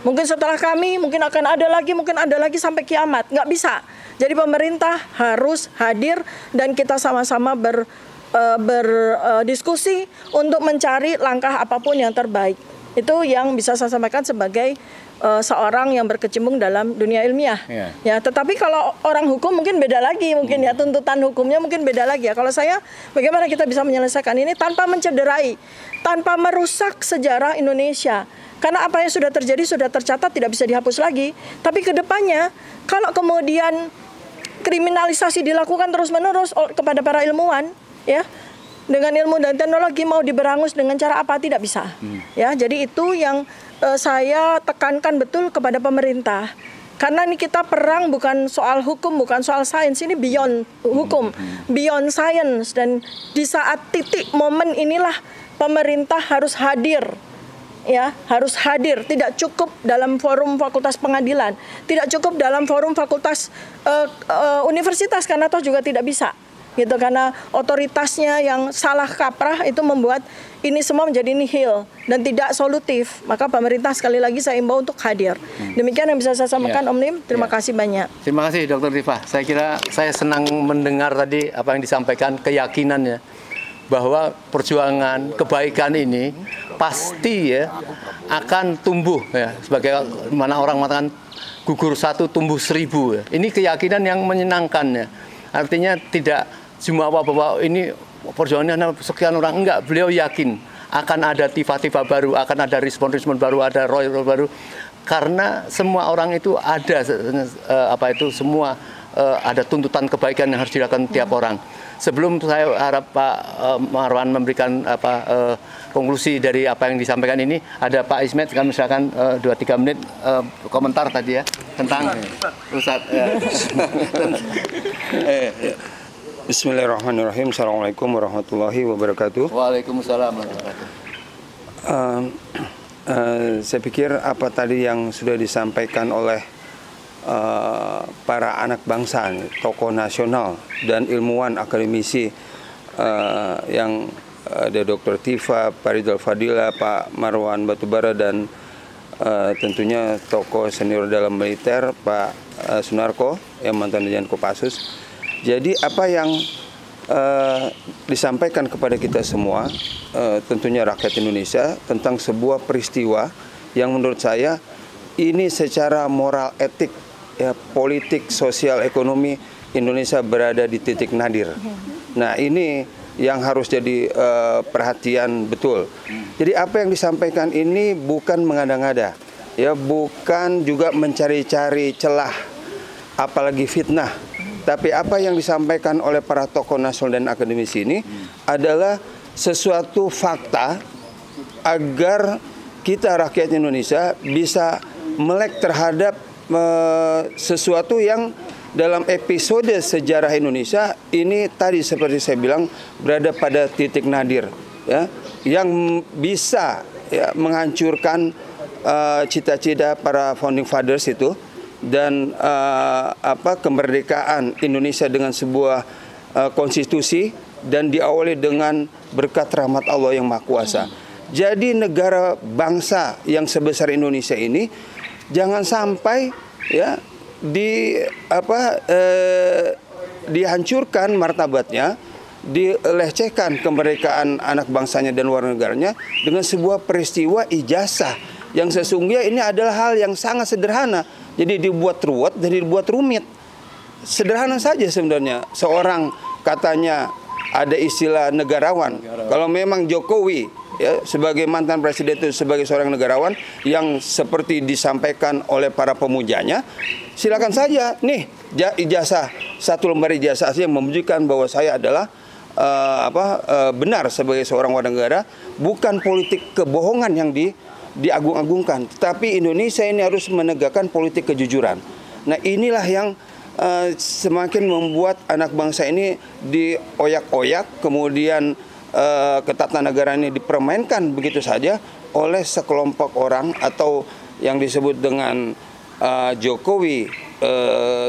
S1: Mungkin setelah kami, mungkin akan ada lagi sampai kiamat. Nggak bisa. Jadi pemerintah harus hadir dan kita sama-sama berdiskusi untuk mencari langkah apapun yang terbaik. Itu yang bisa saya sampaikan sebagai seorang yang berkecimpung dalam dunia ilmiah. Ya, tetapi kalau orang hukum mungkin beda lagi, mungkin ya tuntutan hukumnya mungkin beda lagi ya. Kalau saya, bagaimana kita bisa menyelesaikan ini tanpa mencederai, tanpa merusak sejarah Indonesia. Karena apa yang sudah terjadi sudah tercatat, tidak bisa dihapus lagi. Tapi ke depannya, kalau kemudian kriminalisasi dilakukan terus-menerus kepada para ilmuwan, ya, dengan ilmu dan teknologi mau diberangus dengan cara apa, tidak bisa. Ya, jadi itu yang saya tekankan betul kepada pemerintah. Karena ini kita perang bukan soal hukum, bukan soal sains, ini beyond hukum, beyond science, dan di saat titik momen inilah pemerintah harus hadir. Ya, harus hadir, tidak cukup dalam forum fakultas pengadilan, tidak cukup dalam forum fakultas universitas, karena toh juga tidak bisa. Gitu, karena otoritasnya yang salah kaprah itu membuat ini semua menjadi nihil dan tidak solutif. Maka pemerintah sekali lagi saya imbau untuk hadir. Demikian yang bisa saya sampaikan, Om Nim. Terima kasih banyak.
S6: Terima kasih Dr. Tifa. Saya kira saya senang mendengar tadi apa yang disampaikan, keyakinannya bahwa perjuangan kebaikan ini pasti ya akan tumbuh ya, sebagai mana orang mengatakan gugur 1 tumbuh 1000 ya. Ini keyakinan yang menyenangkan ya. Artinya tidak cuma bahwa ini perjuangannya sekian orang, enggak, beliau yakin akan ada Tifa-Tifa baru, akan ada respon-respon baru, ada Roy baru, karena semua orang itu ada semua ada tuntutan kebaikan yang harus dilakukan tiap orang. Sebelum saya harap Pak Marwan memberikan konklusi dari apa yang disampaikan ini, ada Pak Ismet, kami misalkan 2-3 menit komentar tadi ya tentang Ustaz.
S7: Bismillahirrahmanirrahim. Assalamualaikum warahmatullahi wabarakatuh.
S6: Waalaikumsalam warahmatullahi
S7: wabarakatuh. Saya pikir apa tadi yang sudah disampaikan oleh para anak bangsa, tokoh nasional dan ilmuwan akademisi yang ada Dr. Tifa, Pak Rizal Fadila, Pak Marwan Batubara, dan tentunya tokoh senior dalam militer Pak Sunarko yang mantan Dirjen Kopassus. Jadi apa yang disampaikan kepada kita semua, tentunya rakyat Indonesia, tentang sebuah peristiwa yang menurut saya ini secara moral, etik, ya, politik, sosial, ekonomi, Indonesia berada di titik nadir. Nah, ini yang harus jadi perhatian betul. Jadi apa yang disampaikan ini bukan mengada-ngada, ya, bukan juga mencari-cari celah, apalagi fitnah. Tapi apa yang disampaikan oleh para tokoh nasional dan akademisi ini adalah sesuatu fakta agar kita rakyat Indonesia bisa melek terhadap sesuatu yang dalam episode sejarah Indonesia ini tadi seperti saya bilang berada pada titik nadir, ya, yang bisa ya, menghancurkan cita-cita para founding fathers itu, dan kemerdekaan Indonesia dengan sebuah konstitusi dan diawali dengan berkat rahmat Allah yang Maha Kuasa. Jadi negara bangsa yang sebesar Indonesia ini jangan sampai ya dihancurkan martabatnya dilecehkan kemerdekaan anak bangsanya dan warga negaranya dengan sebuah peristiwa ijazah yang sesungguhnya ini adalah hal yang sangat sederhana. Jadi dibuat ruwet dan dibuat rumit. Sederhana saja sebenarnya. Seorang katanya ada istilah negarawan. Kalau memang Jokowi ya, sebagai mantan presiden itu sebagai seorang negarawan yang seperti disampaikan oleh para pemujanya, silakan saja. Nih ijazah, satu lembar ijazah yang menunjukkan bahwa saya adalah benar sebagai seorang warga negara, bukan politik kebohongan yang diagung-agungkan. Tetapi Indonesia ini harus menegakkan politik kejujuran. Nah inilah yang semakin membuat anak bangsa ini dioyak-oyak, kemudian ketatanegaraan ini dipermainkan begitu saja oleh sekelompok orang atau yang disebut dengan Jokowi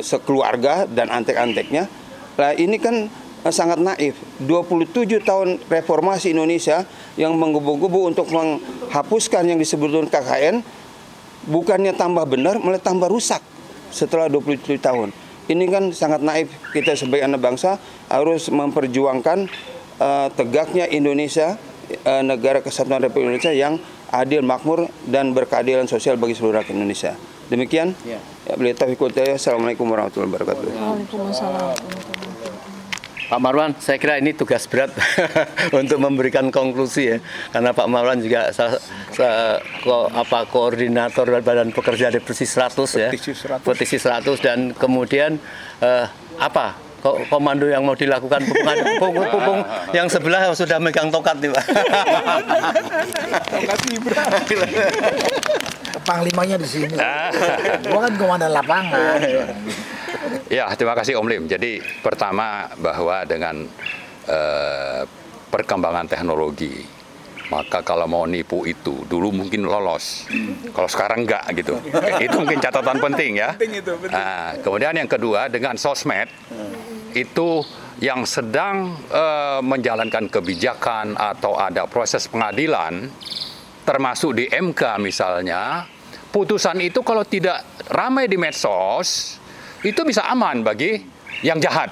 S7: sekeluarga dan antek-anteknya. Nah ini kan sangat naif. 27 tahun reformasi Indonesia yang menggebu-gebu untuk menghapuskan yang disebut KKN, bukannya tambah benar, malah tambah rusak setelah 27 tahun. Ini kan sangat naif. Kita sebagai anak bangsa harus memperjuangkan tegaknya Indonesia, negara kesatuan Republik Indonesia yang adil, makmur, dan berkeadilan sosial bagi seluruh rakyat Indonesia. Demikian. Ya. Assalamualaikum warahmatullahi wabarakatuh.
S1: Waalaikumsalam.
S6: Pak Marwan, saya kira ini tugas berat untuk memberikan konklusi ya, karena Pak Marwan juga koordinator Badan Pekerja Divisi 100 ya, Petisi 100 dan kemudian komando yang mau dilakukan pupung yang sebelah sudah megang tongkat nih Pak.
S3: Tongkat Ibra. Panglimanya di sini. Gua kan komandan lapangan.
S4: Ya, terima kasih Om Lim. Jadi pertama bahwa dengan perkembangan teknologi, maka kalau mau nipu itu dulu mungkin lolos, kalau sekarang enggak gitu. Itu mungkin catatan penting ya. Nah, kemudian yang kedua dengan sosmed itu yang sedang menjalankan kebijakan atau ada proses pengadilan, termasuk di MK misalnya, putusan itu kalau tidak ramai di medsos itu bisa aman bagi yang jahat.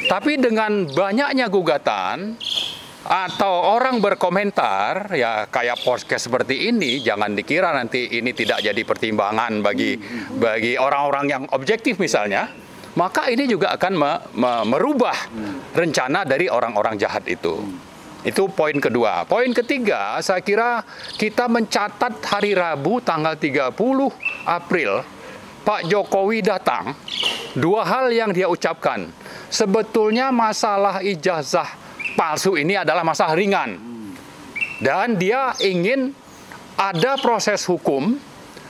S4: Tapi dengan banyaknya gugatan atau orang berkomentar ya kayak podcast seperti ini, jangan dikira nanti ini tidak jadi pertimbangan bagi orang-orang yang objektif misalnya, maka ini juga akan merubah rencana dari orang-orang jahat itu. Itu poin kedua. Poin ketiga, saya kira kita mencatat hari Rabu tanggal 30 April Pak Jokowi datang, dua hal yang dia ucapkan. Sebetulnya masalah ijazah palsu ini adalah masalah ringan. Dan dia ingin ada proses hukum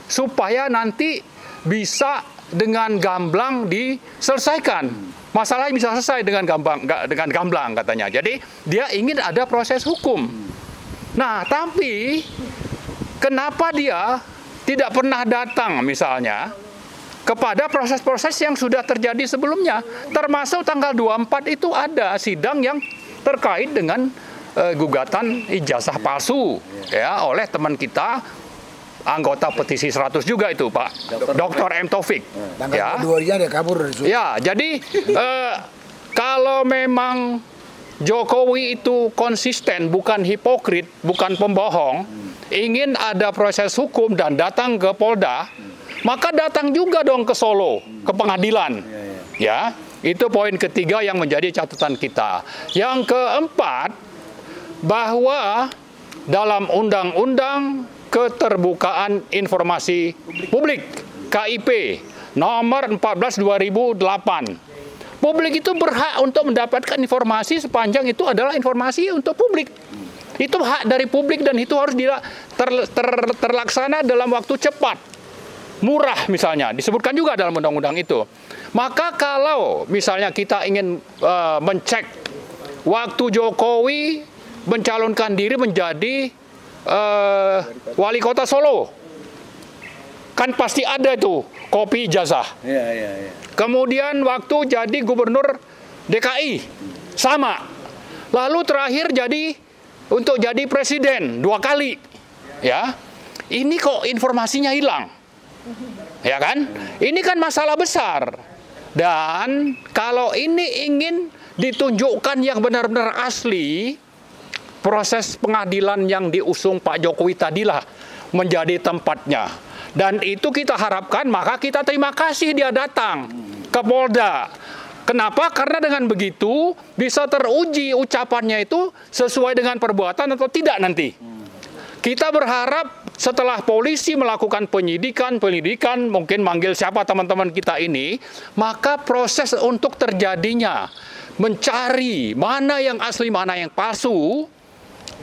S4: supaya nanti bisa dengan gamblang diselesaikan. Masalahnya bisa selesai dengan gamblang katanya. Jadi dia ingin ada proses hukum. Nah, tapi kenapa dia tidak pernah datang misalnya kepada proses-proses yang sudah terjadi sebelumnya, termasuk tanggal 24 itu ada sidang yang terkait dengan gugatan ijazah palsu ya oleh teman kita anggota petisi 100 juga itu Pak Dr. M. Taufik. Ya.
S3: Dia kabur dari
S4: ya, jadi kalau memang Jokowi itu konsisten, bukan hipokrit, bukan pembohong, ingin ada proses hukum dan datang ke Polda, maka datang juga dong ke Solo, ke pengadilan. Ya, itu poin ketiga yang menjadi catatan kita. Yang keempat, bahwa dalam Undang-Undang Keterbukaan Informasi Publik KIP nomor 14 2008, publik itu berhak untuk mendapatkan informasi sepanjang itu adalah informasi untuk publik. Itu hak dari publik dan itu harus terlaksana dalam waktu cepat. Murah misalnya, disebutkan juga dalam undang-undang itu. Maka kalau misalnya kita ingin mencek waktu Jokowi mencalonkan diri menjadi wali kota Solo, kan pasti ada itu kopi ijazah. Kemudian waktu jadi gubernur DKI, sama. Lalu terakhir untuk jadi presiden 2 kali. Ya, ini kok informasinya hilang. Ya kan? Ini kan masalah besar. Dan kalau ini ingin ditunjukkan yang benar-benar asli, proses pengadilan yang diusung Pak Jokowi tadilah menjadi tempatnya. Dan itu kita harapkan, maka kita terima kasih dia datang ke Polda. Kenapa? Karena dengan begitu bisa teruji ucapannya itu sesuai dengan perbuatan atau tidak nanti. Kita berharap setelah polisi melakukan penyidikan, mungkin manggil siapa teman-teman kita ini, maka proses untuk terjadinya mencari mana yang asli, mana yang palsu,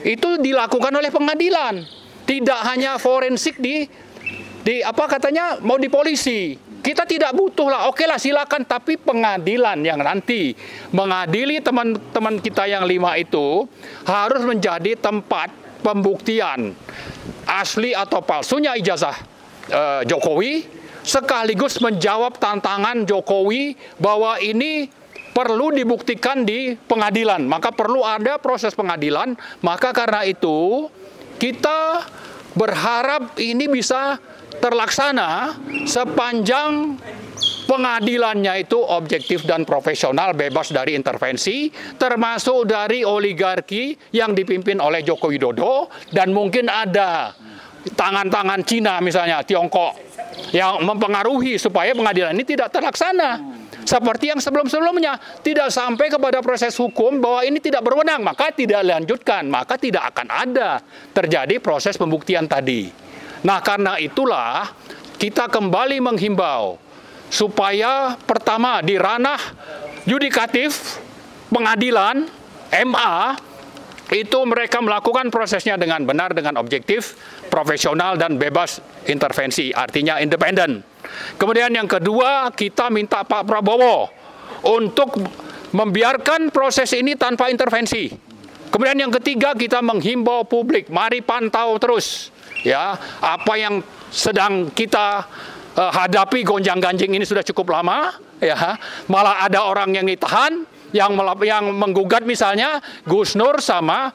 S4: itu dilakukan oleh pengadilan. Tidak hanya forensik di apa katanya mau di polisi. Kita tidak butuh lah, oke lah silakan, tapi pengadilan yang nanti mengadili teman-teman kita yang 5 itu harus menjadi tempat pembuktian asli atau palsunya ijazah Jokowi, sekaligus menjawab tantangan Jokowi bahwa ini perlu dibuktikan di pengadilan, maka perlu ada proses pengadilan. Maka karena itu kita berharap ini bisa terlaksana sepanjang pengadilannya itu objektif dan profesional, bebas dari intervensi, termasuk dari oligarki yang dipimpin oleh Joko Widodo, dan mungkin ada tangan-tangan Cina misalnya, Tiongkok, yang mempengaruhi supaya pengadilan ini tidak terlaksana. Seperti yang sebelum-sebelumnya, tidak sampai kepada proses hukum bahwa ini tidak berwenang, maka tidak dilanjutkan, maka tidak akan ada terjadi proses pembuktian tadi. Nah, karena itulah kita kembali menghimbau supaya pertama di ranah yudikatif, pengadilan, MA, itu mereka melakukan prosesnya dengan benar, dengan objektif, profesional, dan bebas intervensi, artinya independen. Kemudian yang kedua, kita minta Pak Prabowo untuk membiarkan proses ini tanpa intervensi. Kemudian yang ketiga, kita menghimbau publik, mari pantau terus ya apa yang sedang kita hadapi. Gonjang-ganjing ini sudah cukup lama, ya. Malah ada orang yang ditahan, yang menggugat misalnya Gus Nur sama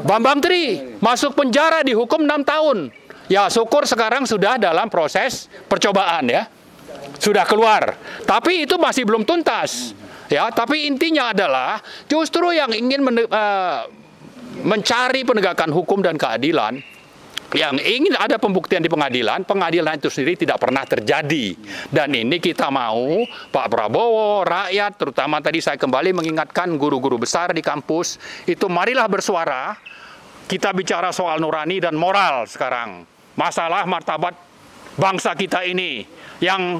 S4: Bambang Tri, masuk penjara dihukum 6 tahun. Ya, syukur sekarang sudah dalam proses percobaan, ya, sudah keluar. Tapi itu masih belum tuntas, ya. Tapi intinya adalah justru yang ingin mencari penegakan hukum dan keadilan, yang ingin ada pembuktian di pengadilan, pengadilan itu sendiri tidak pernah terjadi. Dan ini kita mau Pak Prabowo, rakyat, terutama tadi saya kembali mengingatkan guru-guru besar di kampus, itu marilah bersuara. Kita bicara soal nurani dan moral sekarang. Masalah martabat bangsa kita ini yang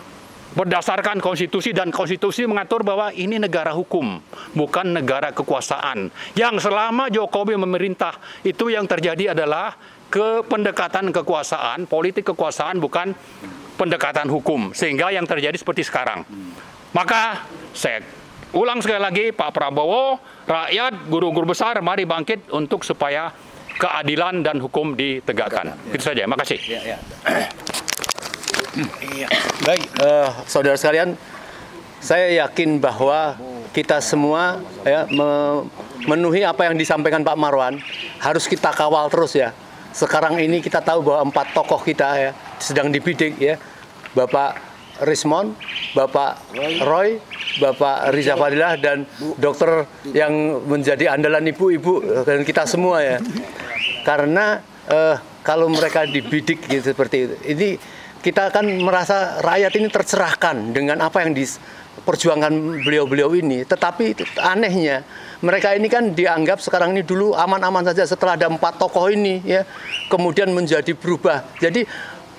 S4: berdasarkan konstitusi, dan konstitusi mengatur bahwa ini negara hukum, bukan negara kekuasaan. Yang selama Jokowi memerintah itu yang terjadi adalah pendekatan kekuasaan, politik kekuasaan, bukan pendekatan hukum, sehingga yang terjadi seperti sekarang. Maka saya ulang sekali lagi, Pak Prabowo, rakyat, guru-guru besar, mari bangkit untuk supaya keadilan dan hukum ditegakkan. Itu saja, makasih.
S6: Baik, saudara sekalian, saya yakin bahwa kita semua ya memenuhi apa yang disampaikan Pak Marwan, harus kita kawal terus ya. Sekarang ini kita tahu bahwa 4 tokoh kita ya sedang dibidik ya, Bapak Rismond, Bapak Roy, Bapak Riza Fadilah, dan dokter yang menjadi andalan ibu-ibu dan kita semua ya. Karena kalau mereka dibidik gitu seperti itu, ini kita akan merasa rakyat ini tercerahkan dengan apa yang diperjuangkan beliau-beliau ini. Tetapi itu anehnya, mereka ini kan dianggap sekarang ini dulu aman-aman saja, setelah ada 4 tokoh ini ya, kemudian menjadi berubah. Jadi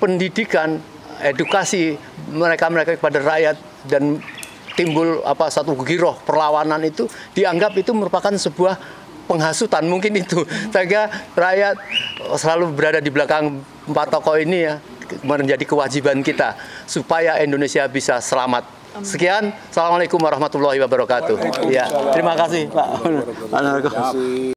S6: pendidikan, edukasi mereka kepada rakyat dan timbul satu giroh perlawanan itu dianggap itu merupakan sebuah penghasutan, mungkin itu. Sehingga rakyat selalu berada di belakang 4 tokoh ini ya, menjadi kewajiban kita supaya Indonesia bisa selamat. Sekian, assalamualaikum warahmatullahi wabarakatuh. Ya, terima kasih Pak.